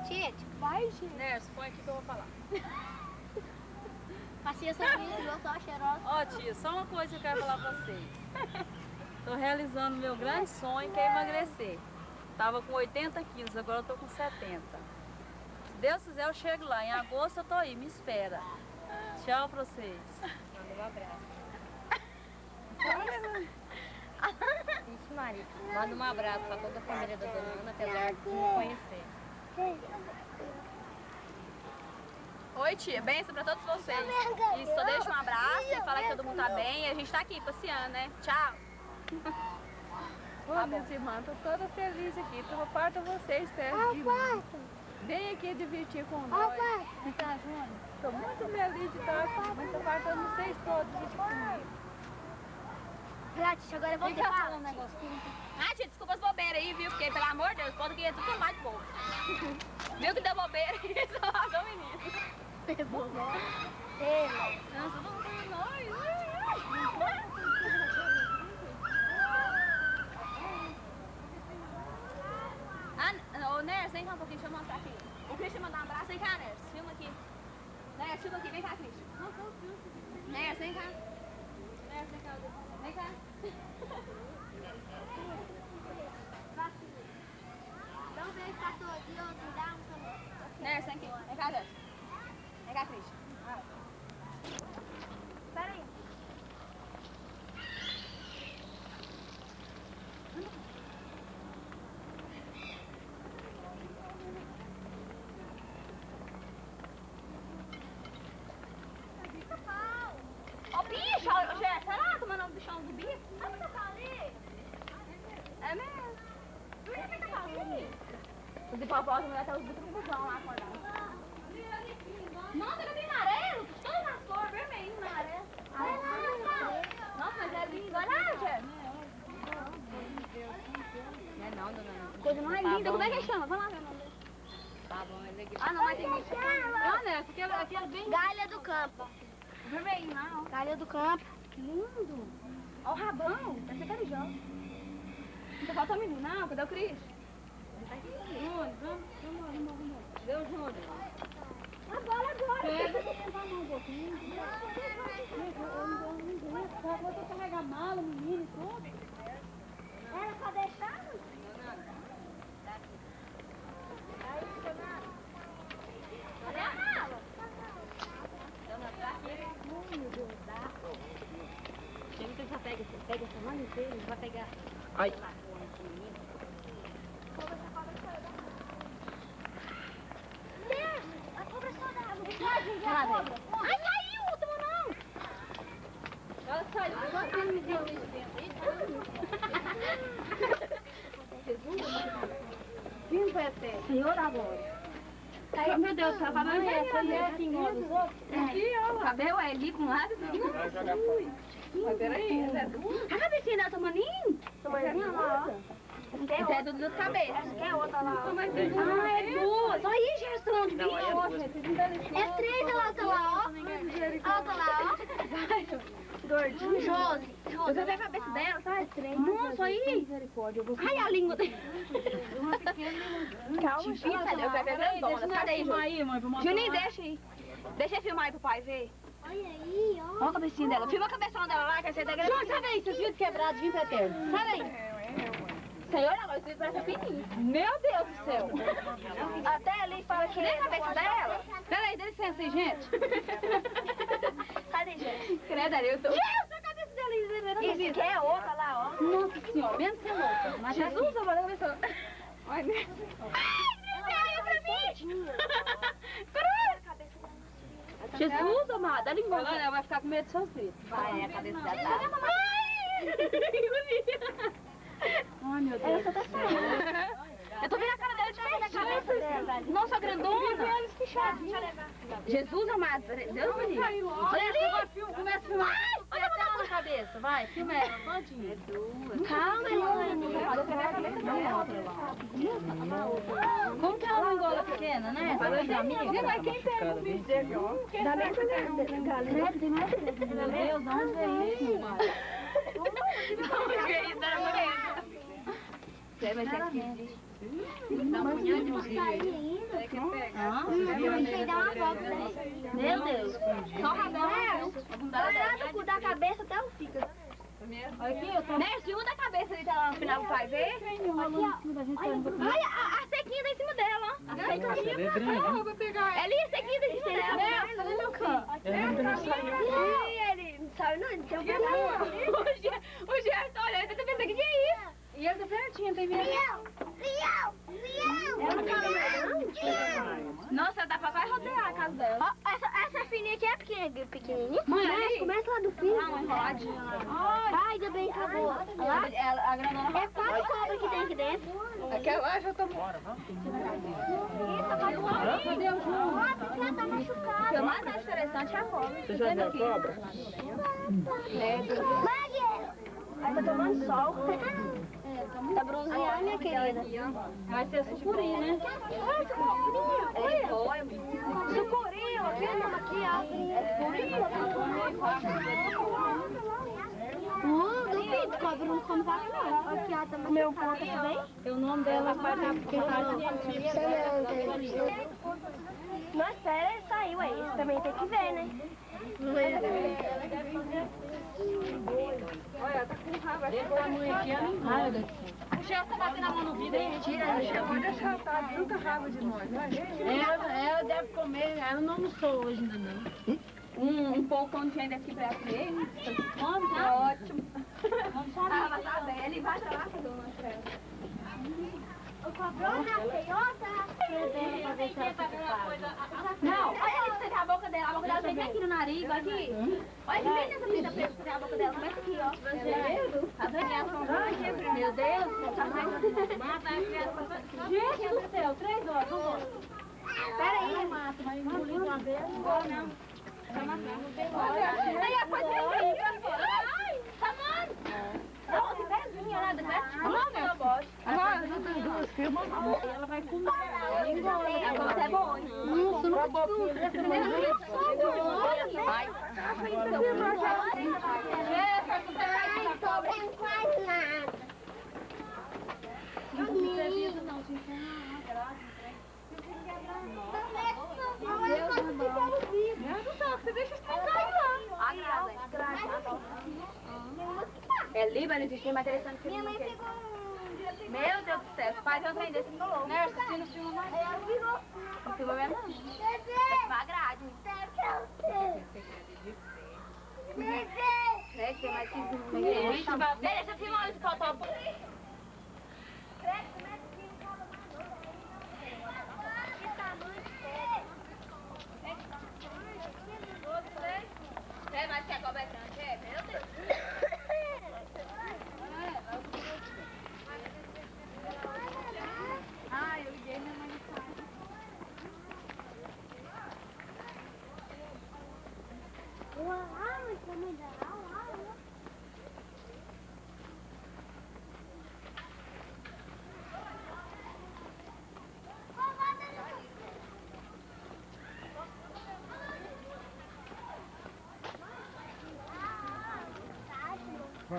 Tia, vai, gente. Nerso, põe aqui que eu vou falar. Paciência, eu sou cheirosa. Ó, tia, só uma coisa que eu quero falar pra vocês. Tô realizando meu grande sonho, que é emagrecer. Tava com 80 quilos, agora eu tô com 70. Se Deus quiser, eu chego lá. Em agosto eu tô aí, me espera. Tchau pra vocês. Manda um abraço. Isso, Maria. Manda um abraço pra toda a família da Dona Ana, apesar de não conhecer. Oi, tia. Benção pra todos vocês. E só deixa um abraço e falar que todo mundo tá bem. E a gente tá aqui passeando, né? Tchau. Ô, minhas irmãs, tô toda feliz aqui. Tô parto vocês perto de mim. Vem aqui divertir com nós. Tá, Júnior? Tô muito feliz de estar aqui, mas tô partando vocês todos aqui comigo. Relaxa, agora eu vou ter falar um negocinho. Ah, tia, desculpa as bobeiras aí, viu? Porque, pelo amor de Deus, pode que é tudo mais de boa. Viu que deu bobeira e só largou o menino. É bom. Não, todo mundo com nós. Ah, ô, Nerso, vem cá um pouquinho, deixa eu mostrar aqui. O Christian mandar um abraço, vem cá, Nerso, filma aqui. Nerso, filma aqui, vem cá, Christian. Nerso, vem cá. Nerso, vem cá, vem cá. Dá um beijo pra todos e outro, dá um também. Nerso, vem aqui, vem cá, Nerso. Vem cá, Christian. Espera aí. Ô, bicho, será que o meu nome do bichão do bicho? Sabe que tá ali? É mesmo? Por que tá ali? Os hipopótamos, mulher, tá os bichos com busão lá acordando. Nossa, eu vi amarelo, todas as cores, vermelho, amarelo. Nossa, mas é lindo, olha lá, Jé. Não é não, Dona Ana. Coisa mais linda, como é que chama? Vamos lá ver o nome dele. Tá bom, ele é aqui. Ah, não, mas tem bicho. Ah, né, porque aquele bem... Galha do campo. Vermelho, não. Galha do campo. Que lindo. Olha o rabão, parece carijão. Não tá faltando menino, não, cadê o Cris? Júnior, vamos. Vê o Júnior. Agora. Pega, vou tentar mais um pouquinho. Vou ter que carregar mala, menino e tudo. Era pra deixar? Cadê a mala? Chega que ele já pega essa mão inteira, ele vai pegar. Ai. A cobra saudável. A cobra. Ai, saiu, não tomou não. Ela saiu, agora ela me deu isso Quem vai ser? Senhor agora. Ai, meu Deus, o cabelo é assim, igual dos outros. O cabelo é ali com lado. Vai jogar fora. Mas peraí, esse é duro? Ah, Vicina, tomaninho? Tomaninho, ó. Tem é do duas cabeças. Acho que é outra lá. Ah, é duas. Olha aí, Gerson, de bicho. É três, olha lá, outra lá, ó. Outra lá, ó. Gordinho. Josi. Você vê a cabeça dela, tá? É três. Nossa, aí. Ai, a língua dele. Calma, filha. Eu quero ver grandona. Cadê aí, Josi? Juninho, deixa aí. Deixa eu filmar aí pro pai ver. Olha aí, ó. Olha a cabecinha dela. Filma a cabeção dela lá, que você tá gravando. Josi, sabe aí, seus vidros quebrados, vinho eterno. Sabe aí. Senhor, agora esse vidro parece fininho. Meu Deus do céu. Até ali fala que nem a cabeça dela. Peraí, dá licença aí, gente. Cadê, gente? Credo, eu tô... Jesus, a cabeça dela. Isso aqui é outra lá, ó. Nossa senhora, menos que louca. Mas Jesus, eu vou levar isso. Ai, meu... Ai, olha pra mim. Jesus, amada, ela engorda. Ela vai ficar com medo de sofrer. Vai, a cabeça dela tá... Ai, meu Deus. Ela só tá saindo. Eu tô vendo a cara dela de perto, a cabeça dela. Nossa, grandona. Jesus, amado, Deus me livre. Olha ali. Começa a filmar. Olha a na cabeça, vai, filma ela, todinha. Calma, Elane. Olha pra ver a cabeça dela. Como que ela não engola pequena, né? Falando de amiga. Mas quem tem um vídeo aqui, ó? Dá nem pra ver. Tem mais Meu Deus, onde é isso, mano? Onde é isso, dona Morena? Você vai ter que... Dá uma olhada de você. Meu Deus. Só o rabão. Olha do cu da cabeça até o fígado. Aqui, eu tô... Mestre, uma da cabeça ali tá lá no final do pai ver. Aqui, ó. Olha, a sequinha tá em cima dela, ó. A sequinha. Eu vou pegar. É ali, a sequinha tá em cima dela. Tá no meu canto. Ele não sabe não, ele tem um problema. O Gerson tá olhando, tá pensando, que é isso? E ele tá pertinho, tem medo. Nossa, dá pra quase rodear a casa dela. Essa fininha aqui é pequenininha. Mãe, Começa lá do fim. Dá uma enroladinha. Ai, ainda bem que acabou. A grandona É quase cobra que tem aqui dentro. Aquela já tá morta. Cadê o João? Ela tá machucada. O que mais acho interessante é a cobra. Você já viu a cobra? Aí tá tomando sol. Tá bronzeada, minha querida. Vai ser sucuri, né? Sucurinho, aqui, aqui, ó. Duvido, cobra não come vaca, não. Aqui, ó, também. Meu ponto também. O nome dela vai dar porque Mas espera, ele saiu aí. Você também tem que ver, né? Olha, tá com raiva. Esse tamanho aqui é animal. O chefe tá batendo a mão no vidro aí. Tira, pode deixar, tá tanta raiva de nós. Ela deve comer, ela não almoçou hoje ainda não. Um pouco de ainda aqui pra comer. Vamos, tá ótimo. Ah, mas tá bem, ele vai lá fazer o lanche pra ela. O cobrão na feiota. Não, olha isso, você tem a boca dela vem bem aqui no nariz, olha aqui. Olha que bem nessa pinta preta, você tem a boca dela, começa aqui, ó. Tá vendo? Meu Deus, tá vendo? Gente do céu, 3 horas, vamos. Pera aí. Vai engolir de uma vez. Não. Aí a coisa é ai, tá bom. Não, que pezinho, nada, né? Não, meu bote. Agora, não tem duas filmas. Ela vai comer. Ela engole. Agora é bom. Nossa, não é Ai, quase nada. Você deixa estragar lá. É Líbano, existe mais interessante que Minha mãe isso. pegou um... Meu Deus do céu, faz eu aprender esse colou. Né, você não filma mais? Ela virou. Não filma mesmo não. Bebê. Vai pra grade. Bebê. É, que tem mais que... Deixa eu filmar esse cotó. É, mas que a cobra é grande, é? Meu Deus. Ah, eu liguei minha mãe no quarto. Mas também dá aula.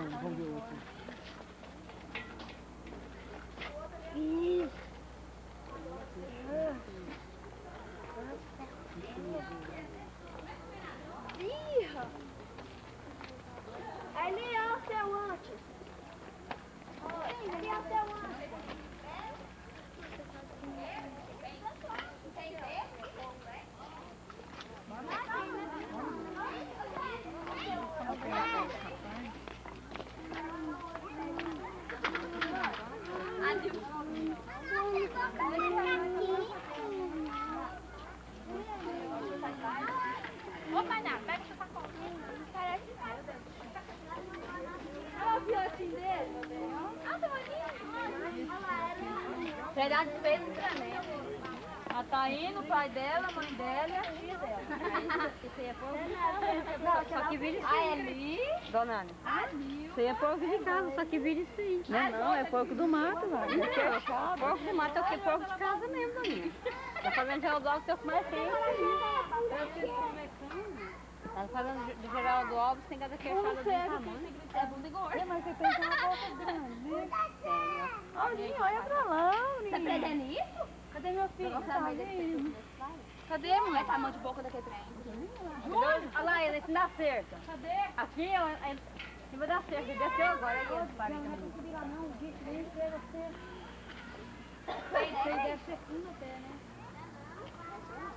Vamos ver o outro. Isso. Ih, ali é o seu antes. Ali é o seu antes. Opa, não, pega essa sacola. Parece que vai. Olha o fiotinho dele, meu Deus. Ah, tá bonito. Pegar despesa do treinamento. Ela tá indo, o pai dela, a mãe dela e a filha dela. Você ia pôr só que vira isso aí. Ali. Dona Ana. Você ia pôr de casa, só que vira isso aí. Não, é porco do mato, velho. Porco do mato é o que? Porco de casa mesmo, Doninha. Tá fazendo Geraldo Alves, seu mais feio. Tá fazendo de Geraldo Alves, tem cada queixada do tamanho. É bunda e gorda. Mas você tem que uma boca grande. Olha, olha pra lá, Tá aprendendo isso? Cadê meu filho? Cadê, mãe? Tá a mão de boca daquele trem. Olha lá, ele não dá certo. Cadê? Aqui, ele vai dar certo. Ele desceu agora. Aí ele para Não é virar não, o bicho dele deve ser... Isso aí deve ser fundo até, né?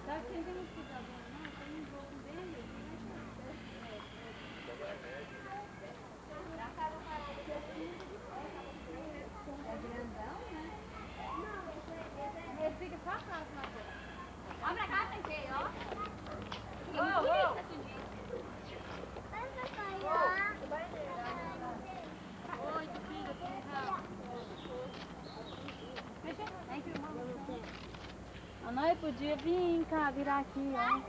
Sabe quem tem um hospital, não? Tem um pouco dele. É grandão, né? Ele fica só atrás, Matheus. Olha pra cá, sentei, ó. Oi, filho, A nós podia vir cá, virar aqui, ó.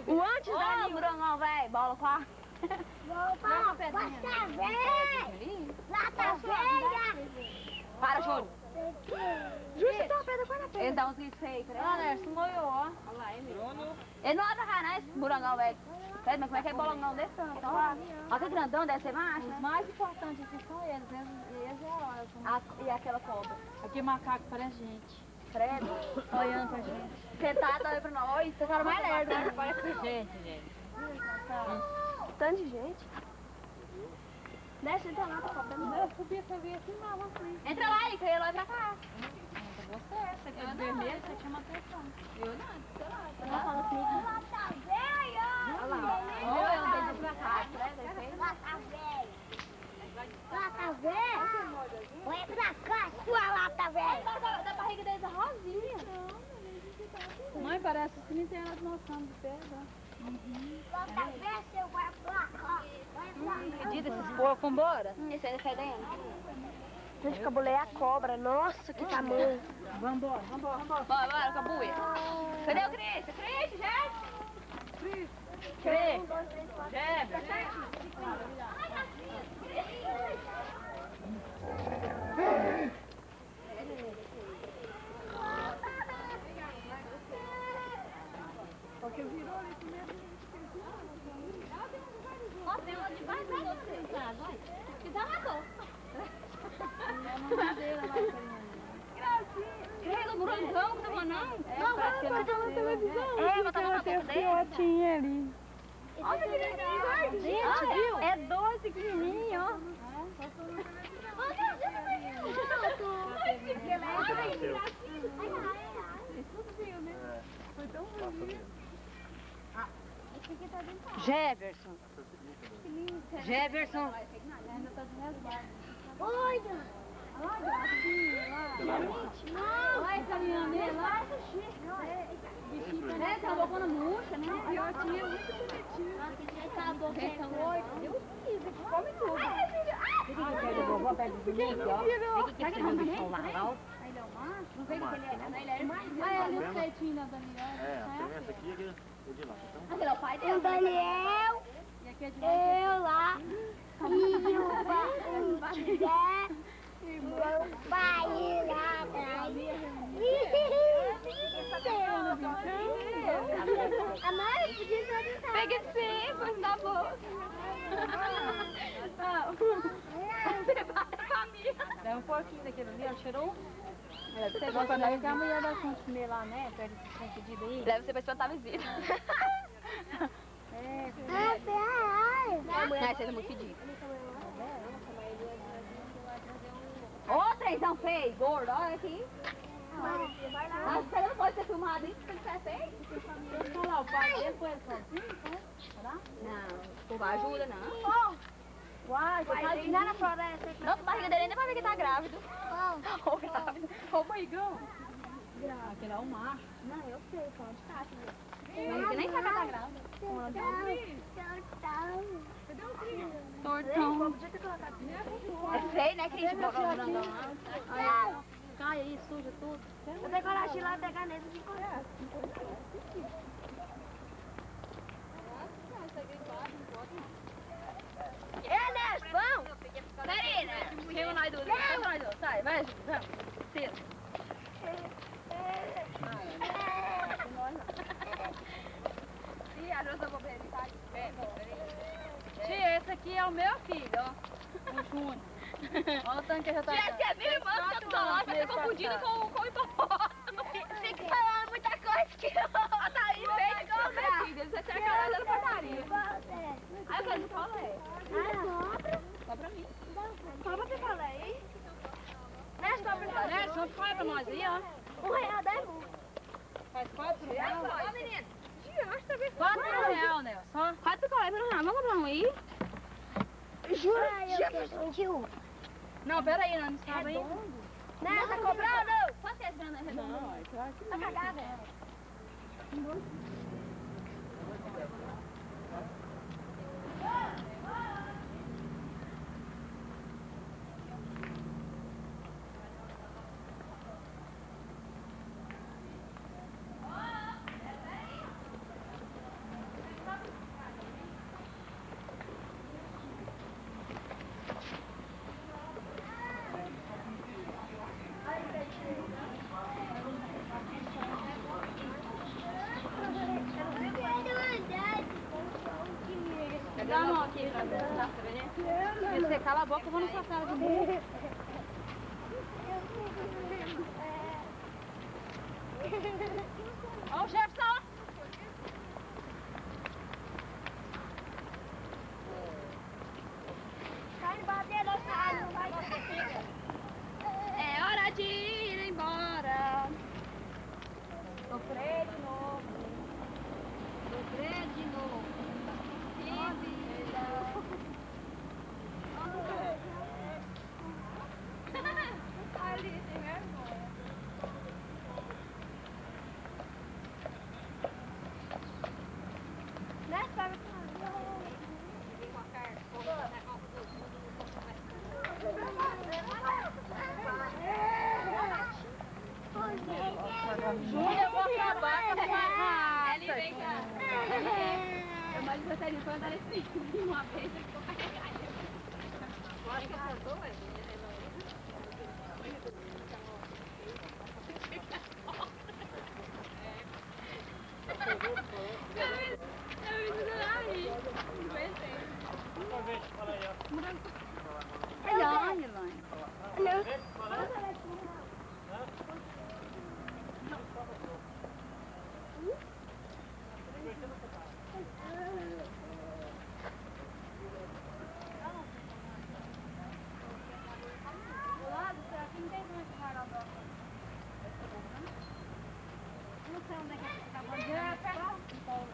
O antes da Brunão, velho. Bola com a... Lá tá velho! Lá tá velha! Para, Júlio. Justo, tá pedra, para a pedra. Ele dá uns gritos feios, creio. Olha, Nerson, molhou, ó. Olha lá, ele. Ele não olha pra cá, né, esse burangão, velho. Mas como é que é bolangão desse tanto? Olha que grandão, deve ser macho, Os né? mais importantes aqui são eles, eles é a hora. E aquela cobra. Aqui macaco parece gente. Credo. Olhando pra gente. Sentado olha pra nós. Oi, você tá mais lerdo, né? Parece gente. Tanto de gente. Desce, entra lá pra cobra. Eu subia pra ver assim, lá na frente. Entra lá, Ica, ele olha pra cá. Você, essa aqui é vermelho, você chama atenção. Eu não, sei lá. Ela fala assim. Lá tá velha! Olha lá. Olha, eu andei pra cá. Lá tá velha! Lá tá velha! Olha pra cá, sua lata velha! Da barriga deles é rosinha. Mãe, parece o cemitério de nós estamos de pedra. Lá tá velha, seu vai pra cá! Vai pra cá! Pedido esses porcos, vambora? Esse aí é fedendo. Gente, cabulei a cobra. Nossa, que tamanho! Vambora. Bora, cabuia. Cadê o Cris? Cris, gente? Cris. Porque virou ali mesmo. Ó, tem uma de baixo pra você. Ah, vai. Que dá uma dor. Gracinha. O burangão que tá mandando? Não, vai botar na televisão. É, botar na boca dele. Ali. Olha que pequenininho, gente, viu? É doce, pequenininho, ó. Jefferson. Jefferson. Olha! Olha essa menina lá. É, tem uma bocona murcha, né? Piotinho, muito bonitinho. Essa boca é oito. Deus livre, come tudo. Vovó pega o bonito, ó. Vem que esse bichão lá, ó. Ele é o macho? Não vem que ele é mais. Ah, ali o peitinho da Daniela. Essa aqui é de lá. Aquele é o pai dele. O Daniel, E aqui é de eu lá, e o pai, meu pai lá atrás. A mãe podia ser. Pega sim, pois tá bom. Você vai pra mim. Leva um pouquinho daquele ali, ó. Cheirou? Você Vai pra nós que a mulher dá conta de comer lá, né? Pede esse pedido aí. Leva você pra espantar a visita. É, Não, você é muito pedido. Ô, trenzão feio, gordo, olha aqui. Nossa, você não pode ser filmado, hein? Se você é feio. deixa eu falar, o pai dele foi ele sozinho, então? Será? Não, o povo ajuda, não. Uai, você tá Lá na floresta. Não, a barriga dele ainda vai ver que tá grávido. Ô, grávido. Ô, barrigão. Aquele é o macho. Não, eu sei, pode estar. Mas você nem sabe que tá grávida. Tortão. É feio, né, que a gente coloca o grandão lá. Cai aí, suja tudo. Eu tenho coragem de ir lá pegar nele e correr. Neste, vamos! Marina! Chega nós duas, chega nós duas, sai, vai, vamos, tira. Ih, a Rosa Bobeira tá de pé, Tia, esse aqui é o meu filho, ó. O Júnior. Olha o tanque que já tá. Tia, essa é minha irmã, que eu tô lá, vai ser confundida com o hipopótamo. Tem que falar muita coisa que a Thaís fez com o meu filho, eles acharam que ela era da portaria. Aí eu quero picolé. Só pra mim. Só pra picolé aí? Né, só faz pra nós aí, ó. R$1,10. Faz 4 reais. Ó, menino. 4 reais, né? Só. 4 picolé por R$1. Vamos comprar um aí? Jura? Não, pera aí, nós não sabemos ainda. Não, tá comprando? Quanto é esse grande redondo? Não, claro que Tá não. cagada? Dá a mão aqui pra ver. Se você cala a boca, eu vou na sua cara de novo. Ó o Jefferson! É hora de ir embora. Sofrer de novo. Sofrer de novo. Ali, tem minha irmã. Júlia, eu vou acabar com a sua raça. Ele vem cá. Eu mais gostaria de andar esse uma vez eu vou carregar ele. Acho que acertou, ué. Elaine, Elaine. Não sei onde é que tá bom.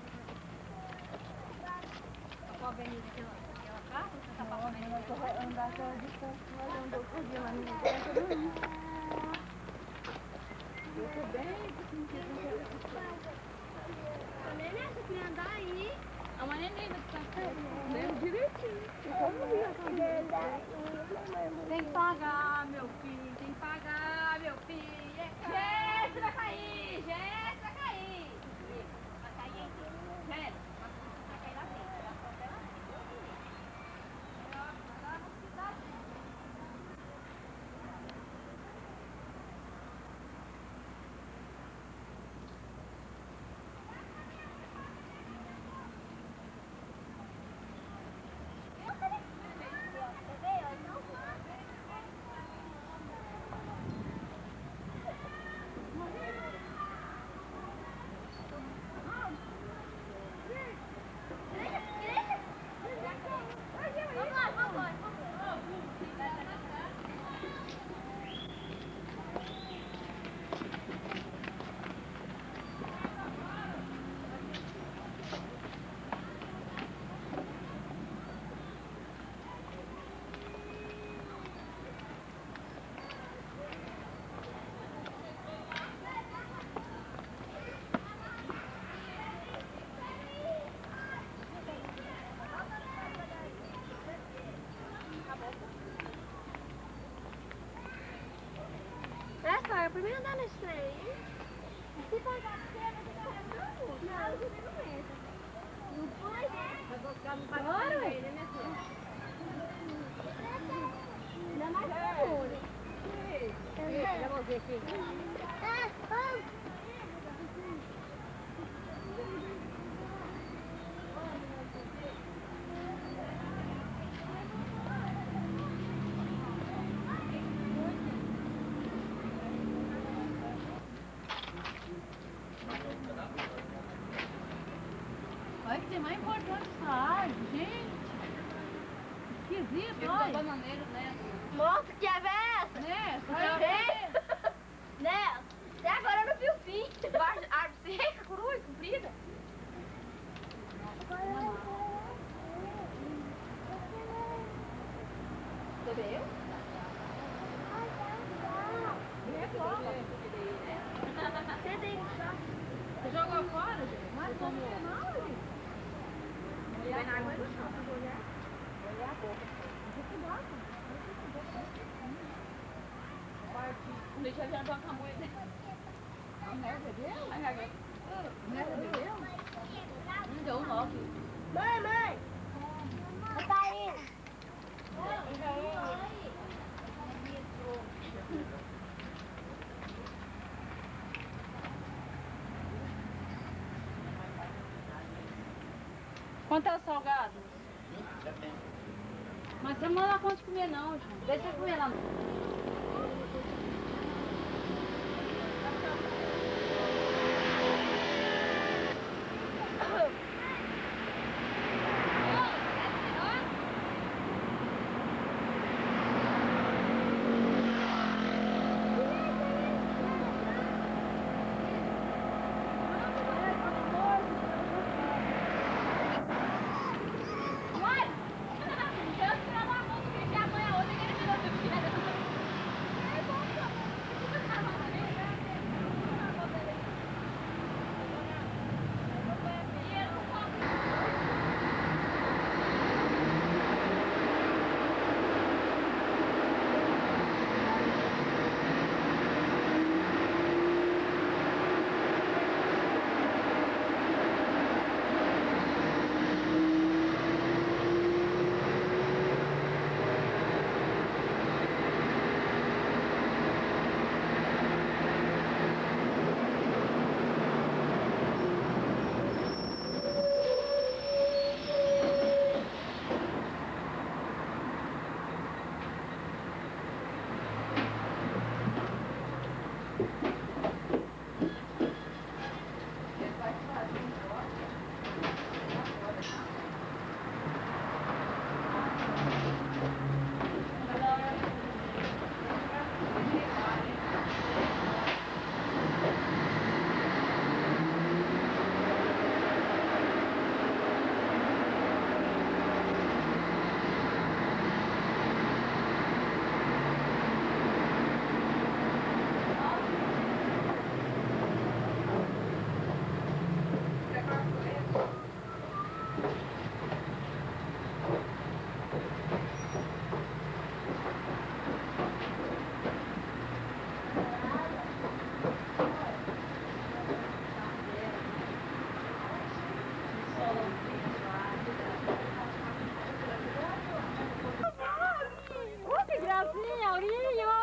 Qual avenida que ela tá? Você tá passando aí? Eu vou andar pela distância, mas eu andou por dia lá no meu. Eu tô bem. A neném, você queria andar aí? A uma neném vai ficar lembro direitinho. Tem que pagar, meu filho. Tem que pagar, meu filho. Gente, vai cair! Gente, vai cair! Vai cair aqui. Gente, vai cair lá dentro. Vai até lá dentro. Primeiro andar nesse trem. Se pagar você, vai ter que pagar tudo. Não, você não entra. Não foi, né? Vai buscar no bagulho, né, minha filha? Ainda mais que olho. Já vou ver aqui. Olha que tem mais importante essa árvore, gente. Esquisito, olha. Bananeiro, né? Nossa, que é essa? Né? Né? Até agora eu não vi o fim. Árvore seca, cruz, comprida. Você viu? Você tem que só. Você jogou fora, gente? Mas como não, gente? Vai na água do chão. Olha a boca. Você gosta? O leite já viajou com a moeda. A merda deu? A merda deu? Não deu 9. Mãe! Tá indo. Quanto é o salgado? Mas você não dá conta de comer não, João. Deixa eu comer lá. Que gracinha, Aurinho!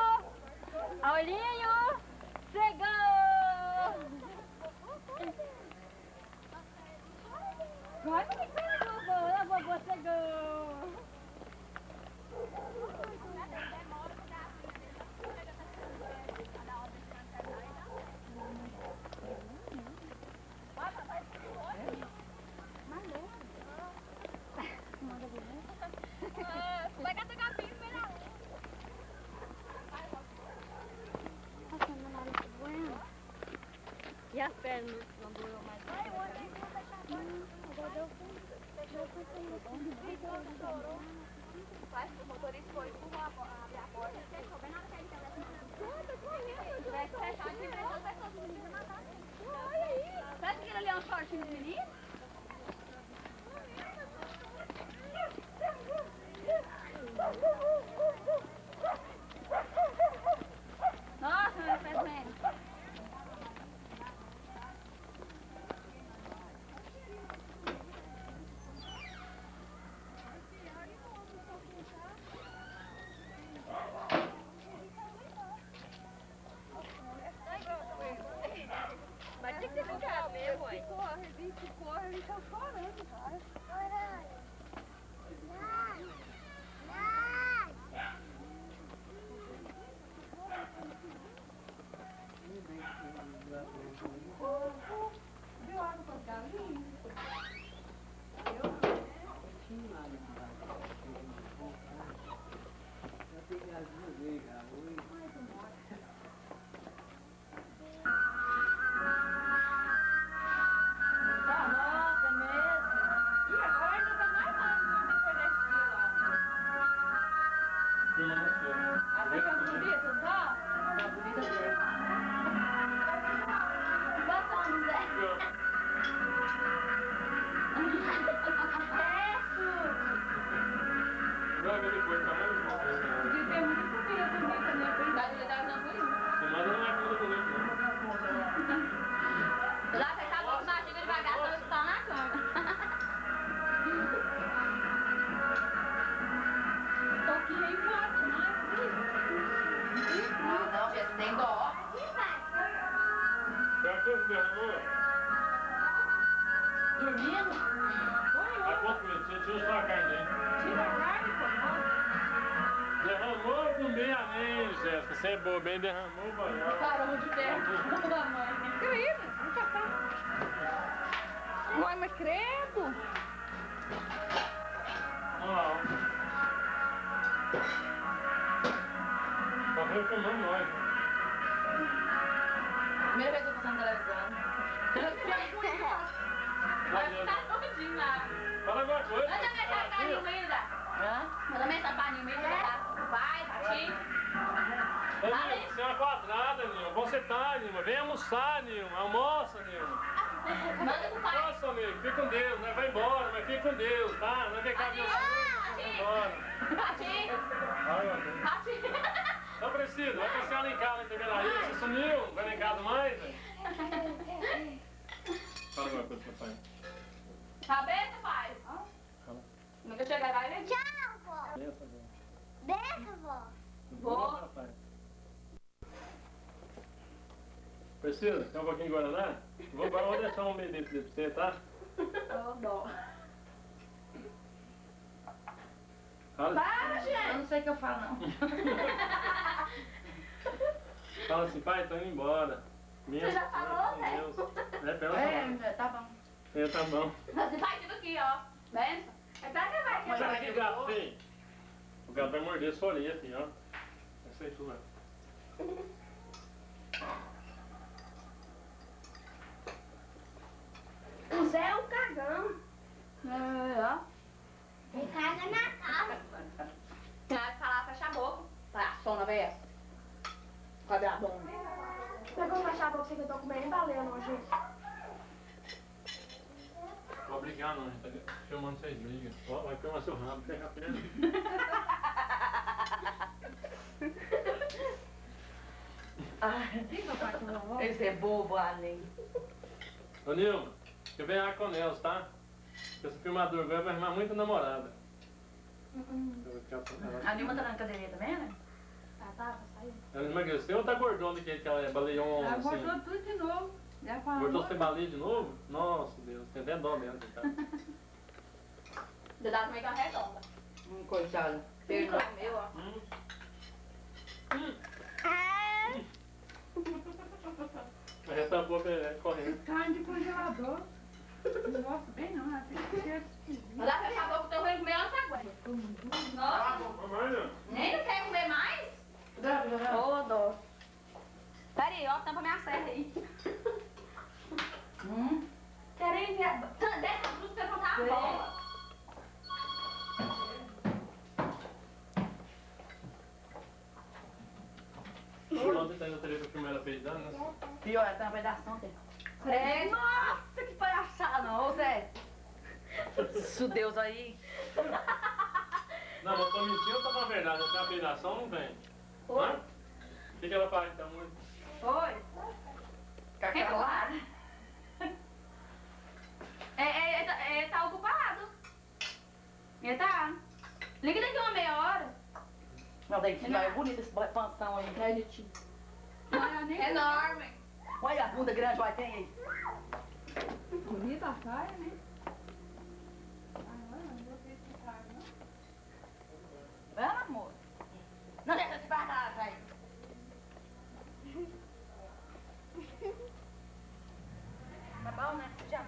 Aurinho! Chegou! Vai, a vovó chegou! Vai catar capim, melhor. E as pernas não doeu mais? O motorista foi empurrar, abrir a porta, fechou bem na hora que ele correndo. Vai fechar aqui, vai duas pessoas meninas matar. Olha aí. Parece que ele ali é um shortinho de menino. Nossa, meu pezinho. Ah, não, Jéssica, tem dó. Já fez derramou? Dormindo? Há quanto minutos? Você tirou só a carne aí? Tira a carne, pô. Derramou do meia nem, Jéssica. Você é boa, bem derramou o banhão. Parou de perto da mãe. Que isso? Não tá fácil. Uai, mas credo. Não. Tá filmando nós. Primeira vez que eu tô passando televisão. Vai ficar todinho lá. Fala alguma coisa. Manda mensagem pra Nilma ainda. Hã? Manda mensagem pra Nilma ainda. Vai, Tati. Ô, Nilma, você é uma quadrada, Nilma. Você tá, Nilma. Vem almoçar, Nilma. Almoça, Nilma. Manda pro pai. Nossa, amigo, fica com Deus. Nós vai embora, mas fica com Deus, tá? Nós vem cá ver o senhor. Vai embora. Tati. Ai, meu Deus. Tati. Não precisa, vai passear lá em casa, entendeu? Aí você sumiu, vai lá em casa mais, velho. Fala alguma coisa pro pai. Tá bem, pai? Nunca chegar lá, né? Tchau, vó. Benção, Beijo, vó. Vou. Priscila, quer um pouquinho de Guaraná? Vou deixar um meio desse pra você, tá? Ô, dó. Fala, Para, gente. Eu não sei o que eu falo, não. fala assim, pai, tô indo embora. Você já falou, né? Deus. É, pera lá. Tá bom. É, tá bom. Você vai tudo aqui, ó. Benção. Então que vai Mas sabe que gato, filho? O gato vai morder sua orelha, filho, ó. Essa aí, sua. O Zé é um cagão. Ó. Ele caga na cara. Vai falar, fecha a boca. Palhaçona, velho. Quadradona. Eu vou fechar a boca que eu tô comendo baleia hoje. Vou brigar não, tá filmando vocês brigam. Ó, vai filmar seu rabo, pega a perna. Esse é bobo, Além. Ô Nilma, eu venho lá com o Nelson, tá? Esse filmador agora vai arrumar muita namorada. A Nilma tá na cadeirinha também, né? Tá, saiu. Ela emagreceu ou tá gordona do que ela é baleiona, Ela assim? guardou tudo de novo. Já falou. Gordou sem baleia de novo? Nossa, Deus, tem até dó mesmo, cara. Você dá também com a redonda. Coitado. Perdão meu, ó. Mas já tá boa correndo. Carne de congelador. Não gosto bem, não. Ela tem que ser esquisita. Mas ela fechar a boca, então eu vou comer ela tá aguenta. Nossa. Nem não quer comer mais? Ô, dó. Pera aí, ó, tampa minha serra aí. Querem ver? Deixa a bruxa pra botar a bola. Ontem tá indo pra primeira vez dando, né? Pior, ela tem uma pedação dele. Nossa, que palhaçada, não, Zé. Isso Deus aí. Não, mas tô mentindo ou tô falando a verdade? Eu tenho uma pedação, não vem. Oi? O que ela faz então muito? Oi. Cacalada. Ele tá ocupado. Ele tá. Liga daqui uma meia hora. Não, Dentinho, é bonito esse pansão aí. É, Dentinho. Enorme. Olha a bunda grande, olha, tem aí. Bonita a saia, né? Não vou ter esse saia, não. Vamos, amor. Não deixa de parar, velho. Tá bom, né? Já.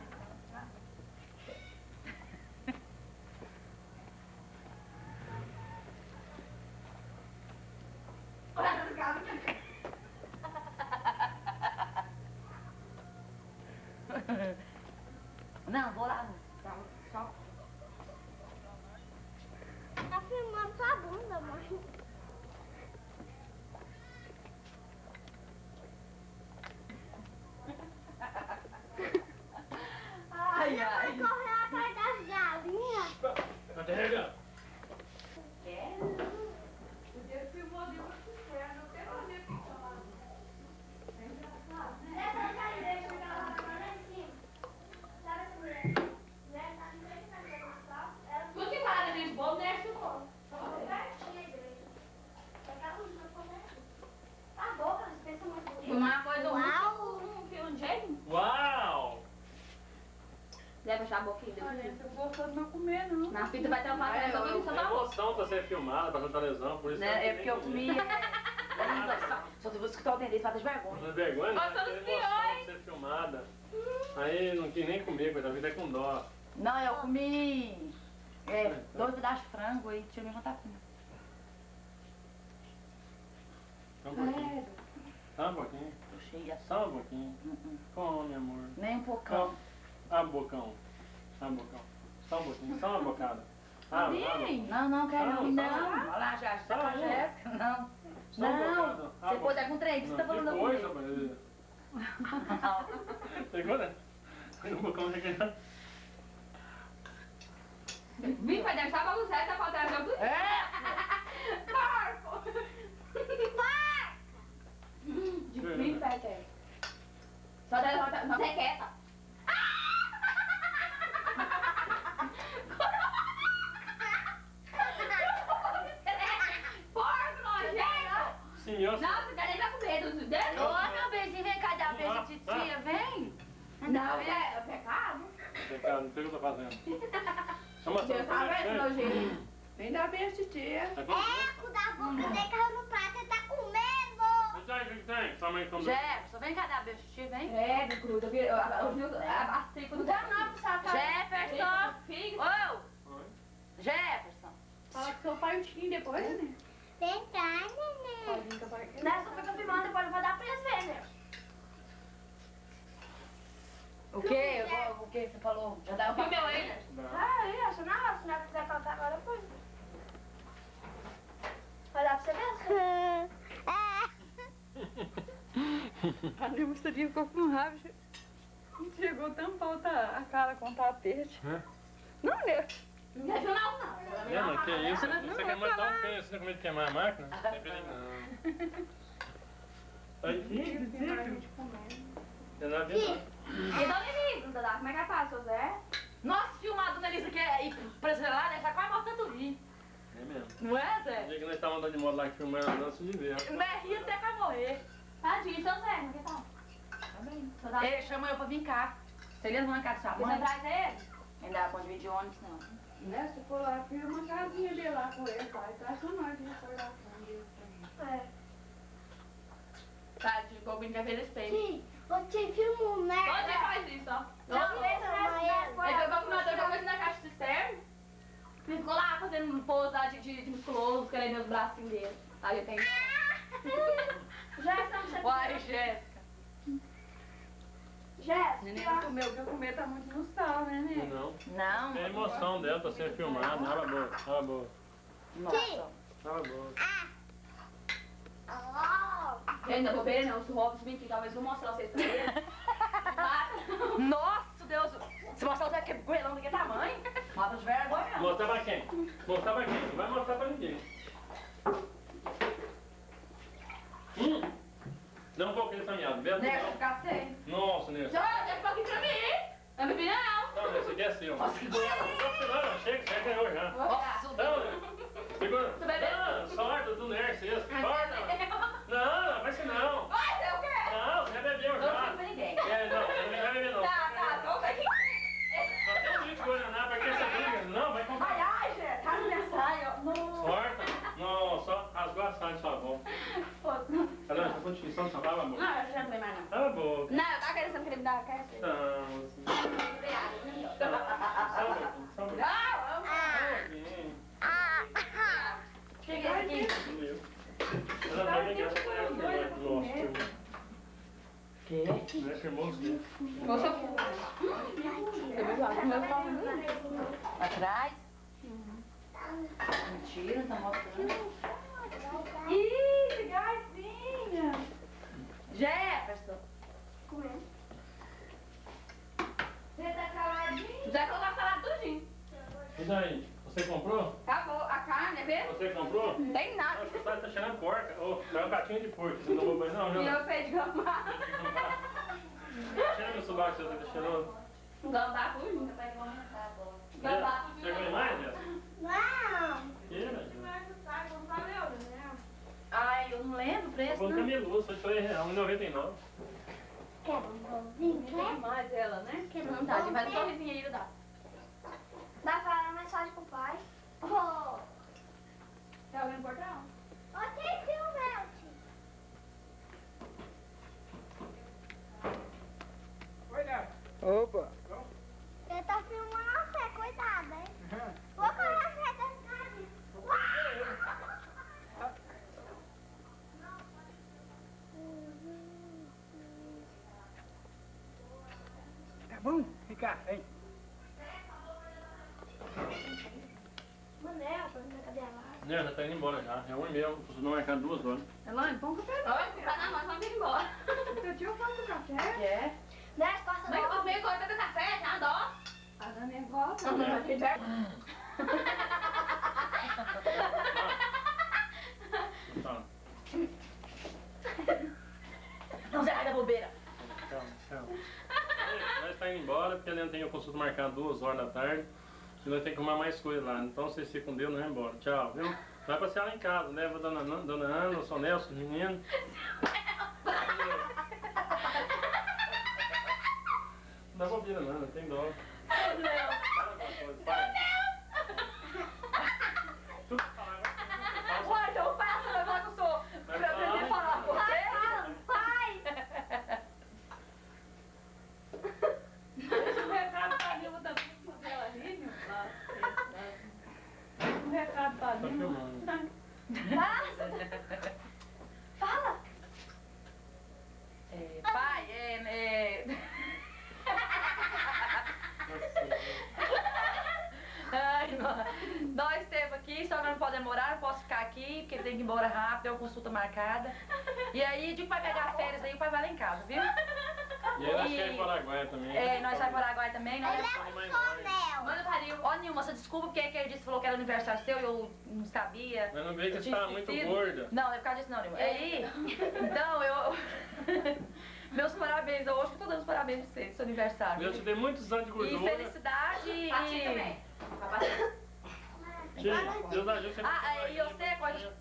Não, vou lá. Só. Tá filmando sua bunda, mãe. Ai, ai. Vai correr atrás das galinhas. Carrega! Ele filmou ali pra você, não tem pra ver que fala. Tudo que para de bolo, desce o bolo. fechar a boquinha. Não tô gostando de não comer, não. Na fita vai ter uma faca, só pra É emoção tá sendo filmada, pra contar lesão, por isso Né? É porque eu comi. Só se você escutar o dente, falta de vergonha. Não é vergonha, não. Nós somos É emoção de ser filmada. Aí não quis nem comer, coisa, a vida é com dó. Não, eu comi 2 pedaços de frango e tinha me vontade de comer. Só um pouquinho. Só um pouquinho. Tô cheia. Só um pouquinho. Come, amor. Nem um poucão. Bocão. Só um bocão. Só um pouquinho. Só uma bocada. Não, quero não. Não. Olha lá, já tá com a Jéssica. Não. Só uma bocada. Você pôs é com 3, o que você tá falando depois, comigo? Pegou, né? Um bocão já ganhou. Vim, vai deixar pra você, tá faltando meu tudo. Porco! Vim, Peter. Só dela volta. Você é quieta. Porco, nojento! Senhor. Não, você nem tá com medo dos dedos. Ô, meu beijinho, vem cá dar beijo de titia, vem. Não, é pecado. Pecado, não sei o que eu tô fazendo. Chama Você tá vendo, nojento? Vem dar beijo, titia. Eco da boca dele caiu no prato, ele tá comendo. O que tem? Sua mãe come. Jefferson, vem cá dar beijo de titia, vem. É, do crudo. As tripas do canal, saca? Jefferson! Filho. Ô! Jefferson! Fala com seu pai um tiquinho depois, né? Vem cá, neném. Não, só fica filmando, depois eu vou dar pra eles verem, né? O quê? O que você falou? Já dá Filmeu ainda? Ah, eu acho na hora, se não quiser contar agora, depois. Vai dar pra você ver? A Nilma ficou com raiva. Chegou tão falta a cara com o tapete. Não, né? Não quer jornal, não. Lembra, que isso? Você quer matar um peixe, você tem medo de queimar a máquina? Não tem perigo, não. Você não viu? Então, Nelisa, Dada, como é que é fácil, Zé? Nossa, filmado na Nelisa que é ir pra sei lá, deixar quase morta do rir. É mesmo. Não é, Zé? O dia que nós estávamos andando de moto lá que filmando ela, se diverte. Vai rir até pra morrer. Tadinho, seu Zé, como é que tá? Tá bem. Ele chama eu pra vir cá. Se eles vão na casa da sua Você mãe. traz ele? Não dá pra dividir ônibus, não. Né? Se for lá, fica uma casinha dele lá com ele, pai. Traz pra nós de recordação dele também. Tadinho, igual brincadeira espelho. Sim, você filmou, né? Onde faz isso, ó? Não, Ele pegou o filmador, colocou na caixa de cisterna. Ele ficou lá fazendo pose lá de musculoso, querendo ver os bracinhos dele. Aí eu tenho... Jéssica, Uai, Jéssica. Neném não comeu, porque comer tá muito no sal, né, Neném? Não. Tem a emoção dela, tá sendo filmada. Cala a boca, cala a boca. Nossa. Cala a boca. Eu ainda vou ver, né? Os Robson vem aqui, talvez vou mostrar vocês pra ele. Nossa, Deus. Se mostrar o Zé que é goelão daquele tamanho, mata de vergonha mesmo. Mostrar pra quem? Mostrar pra quem? Não vai mostrar pra ninguém. Não vou querer essa miada, bebe Deixa eu não. ficar sem. Nossa, Nessa. Deixa um pouquinho pra mim. Não bebi não. Não, esse aqui é seu. Nossa, que goela. Não, chega, você ganhou já. Nossa, Não, segura. Tu bebeu? Não, sorte do Nerce, isso. Sorte. Não, vai ser não. Vai ser o quê? Não, você já bebeu Não já. sei pra ninguém. É, não, você não vai beber não. Tá, tô aqui. Só tem um litro de Guaraná, pra que essa briga? Não, vai comprar. Ai, gente, tá no minha saia, ó. Sorte. Não, só rasgou a saia de sua avó. Cadê essa continuação? Só cala a boca. Não, eu já não falei mais não. Cala a boca. Não, eu tava querendo, você não queria me dar, quer ser? Não, assim. Só um pouquinho, só um pouquinho. Chega aqui. Ela vai ligar essa mulher aqui, nossa. Quê? Não é firmoso, né? Você... Atrás? Mentira, tá mostrando. Ih, que gracinha. Jefferson. Comendo. Você tá caladinho? Já colocou a salada tudinho. E daí? Você comprou? Acabou a carne, é ver? Você comprou? Não tem nada. Não, você tá cheirando porca. Ô, é um gatinho de porco. Você não tomou banho não, E já? eu peito de gambá. Cheira meu sovaco, você tá cheirando. Gambá tudinho. Gambá tudinho. Chegou mais, Jéssica? Não. Cheira, Ai, eu não lembro o Tá preço, bom, não. cameluço, foi R$1,99. Quer um pãozinho? Tem mais ela, né? Quer um Não, tá, faz um pãozinho? sorrisinho aí, dá. Vai falar mais fácil com o pai. Oh. Tem alguém no portão? Ô, tem filmante. Oi, Neto. Opa. Ele tá filmando você, cuidado, hein? Vou correr atrás das caras. Tá bom? Ricardo, hein? Manel, cadê ela? Né, já tá indo embora já. É 1h30, preciso não marcar 2 horas. Elaine, põe um café. Tá na mão, vamos ir embora. Teu tio faz o café? Quer? Né, passa Vem logo. comigo, vai beber café, já dó. A Dani é igual, tá? Não vai beber. Tá. Não, Zé, da bobeira. Calma, calma. Nós tá indo embora porque a gente tem a consulta marcada 2 horas da tarde. E nós temos que arrumar mais coisa lá. Então vocês ficam com Deus, nós vamos embora. Tchau, viu? Vai passear lá em casa, leva a dona Ana, o São Nelson, os meninos. Não dá bobeira não tem dó. Uai, então passa, vai falar que eu sou. Pra aprender a falar com você. Pai! Deixa um recado pra Nilma também, pra fazer ela rir, Nilma. Um recado pra Tá Nilma. filmando. Fala! Pai, Ai, nós estamos aqui, só não pode demorar, não posso ficar aqui, porque tem que ir embora rápido, tem uma consulta marcada. E aí, de que vai pegar férias aí, o pai vai lá em casa, viu? E aí nós queremos ir para o Araguaia também. É, nós vamos para o Araguaia também. Nós... Manda pariu. Ó, Nilma, você desculpa porque ele disse, falou que era aniversário seu e eu não sabia. Mas não veio que Eu você tinha estava muito esquecido. gorda. Não, não é por causa disso não, Nilma. E aí, então eu... Meus parabéns, eu hoje que tô dando os parabéns pra você, seu aniversário. Eu te dei muitos anos de E gordura. felicidade e... Pra ti também. Tia, Deus ajuda você. Ah, e eu sei a coisa...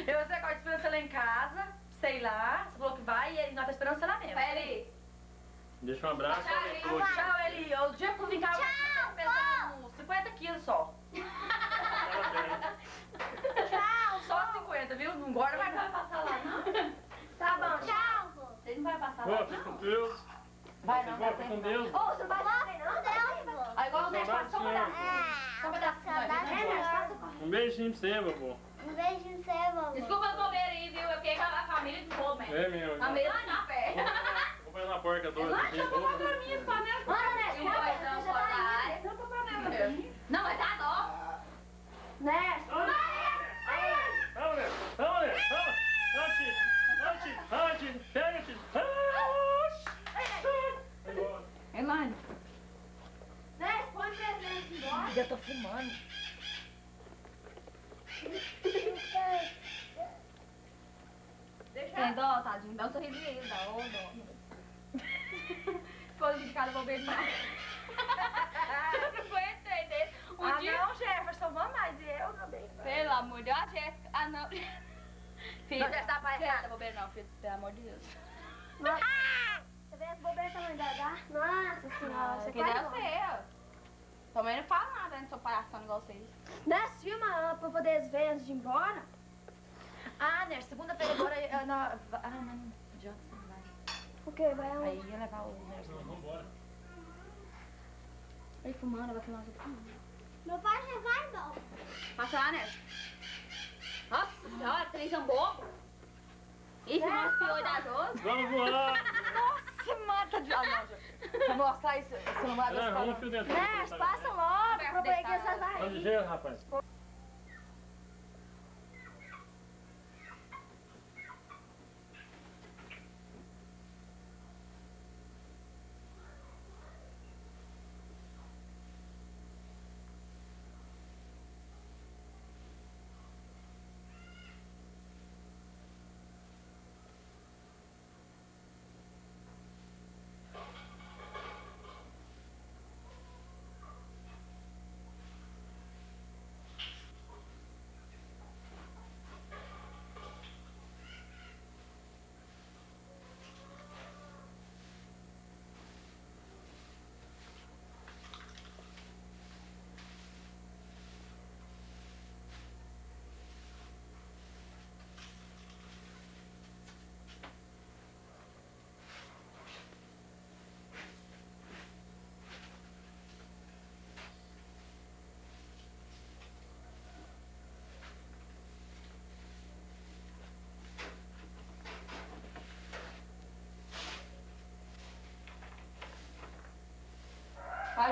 Eu sei a coisa esperando você lá em casa, sei lá, você falou que vai e nós tá esperando você lá mesmo. Vai, Eli. Deixa um abraço. Tchau, Eli. O dia que eu vim cá, eu tô pesando 50 quilos só. Tchau! Só 50, viu? Não engorda mais. Não vai passar lá, não? Tá bom, tchau, vô. Você não vai passar Pô, lá, fica com não? Deus. Vai, não, Pô, vai fica com Deus. Ô, você não vai também, não? Deus, Aí igual o Deus faz só um pedacinho. Só um pedacinho. Saudade é melhor. Um beijinho pra você, vovô. Um beijinho pra você, vovô. Desculpa as bobeiras aí, viu? É porque a família de boa, mesmo. É, meu. A família lá na fé. Vou pôr na porca toda. Lá, deixa eu tomar dormir, só mesmo. Manda, né? E o boizão fora da área. Não tô problema. Não, mas dá dó. Né? Vamos, né? Vamos, né? Vamos. Antes. Pega, tio. Elaine. Né? Põe presente embora. Eu tô fumando. Tem dó, tadinho. Dá um sorrisinho aí, dá ô dó. Ficou de cada bobeira demais. Eu não aguentei dele. Um dia... não, Jefferson, vamos mais. E eu também. Pelo amor de Deus, a Jéssica... Ah, não. Filho, Não deve dar pra errar. Jéssica, bobeira não, filho. Pelo amor de Deus. Você vê as bobeiras também da Dá? Nossa senhora, você Que deve ser, ó. Também não fala nada, né? Sou palhação igual vocês. Né? Filma pra poder ver antes de ir embora. Ah, né? Segunda-feira agora... não. Idiota, você não vai. O quê? Vai Aí aonde? ia levar o Nerson. Vambora. Ele fumando, vai filmar tudo fumando. Meu pai já vai embora. Passa lá, né? Nossa senhora, trem bobo. Ih, você não espiou das outras? Vamos voar. Nossa, mata de... Ah, não, vou mostrar isso. Você não vai Não, gostar, vamos não. fio dentro. Né? Passa logo, pra poder que essas Vamos de aí. gelo, rapaz.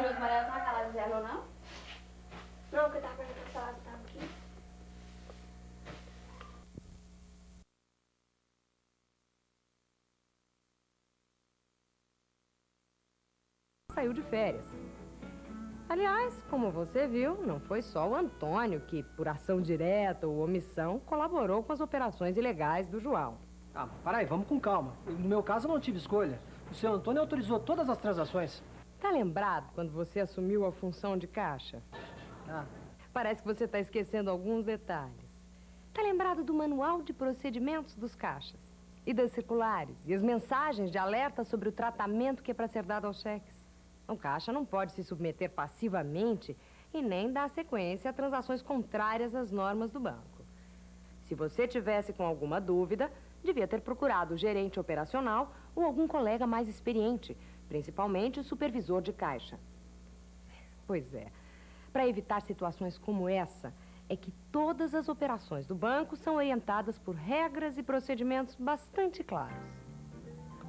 Rosa Maria tá calada de zero, não? Não, porque eu tava perguntando se ela estava aqui. Saiu de férias. Aliás, como você viu, não foi só o Antônio que, por ação direta ou omissão, colaborou com as operações ilegais do João. Ah, para aí, vamos com calma. No meu caso, eu não tive escolha. O seu Antônio autorizou todas as transações. Tá lembrado quando você assumiu a função de caixa? Ah. Parece que você está esquecendo alguns detalhes. Tá lembrado do manual de procedimentos dos caixas? E das circulares? E as mensagens de alerta sobre o tratamento que é para ser dado aos cheques? O caixa não pode se submeter passivamente e nem dar sequência a transações contrárias às normas do banco. Se você tivesse com alguma dúvida, devia ter procurado o gerente operacional ou algum colega mais experiente, principalmente o supervisor de caixa. Pois é, para evitar situações como essa, é que todas as operações do banco são orientadas por regras e procedimentos bastante claros.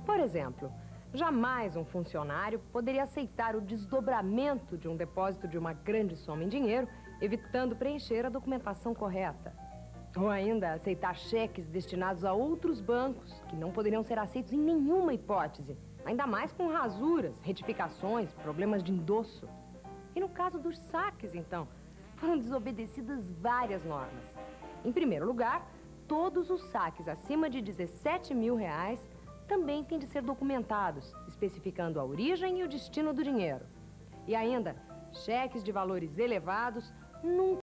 Por exemplo, jamais um funcionário poderia aceitar o desdobramento de um depósito de uma grande soma em dinheiro, evitando preencher a documentação correta. Ou ainda aceitar cheques destinados a outros bancos, que não poderiam ser aceitos em nenhuma hipótese, ainda mais com rasuras, retificações, problemas de endosso. E no caso dos saques, então, foram desobedecidas várias normas. Em primeiro lugar, todos os saques acima de R$17.000 também têm de ser documentados, especificando a origem e o destino do dinheiro. E ainda, cheques de valores elevados nunca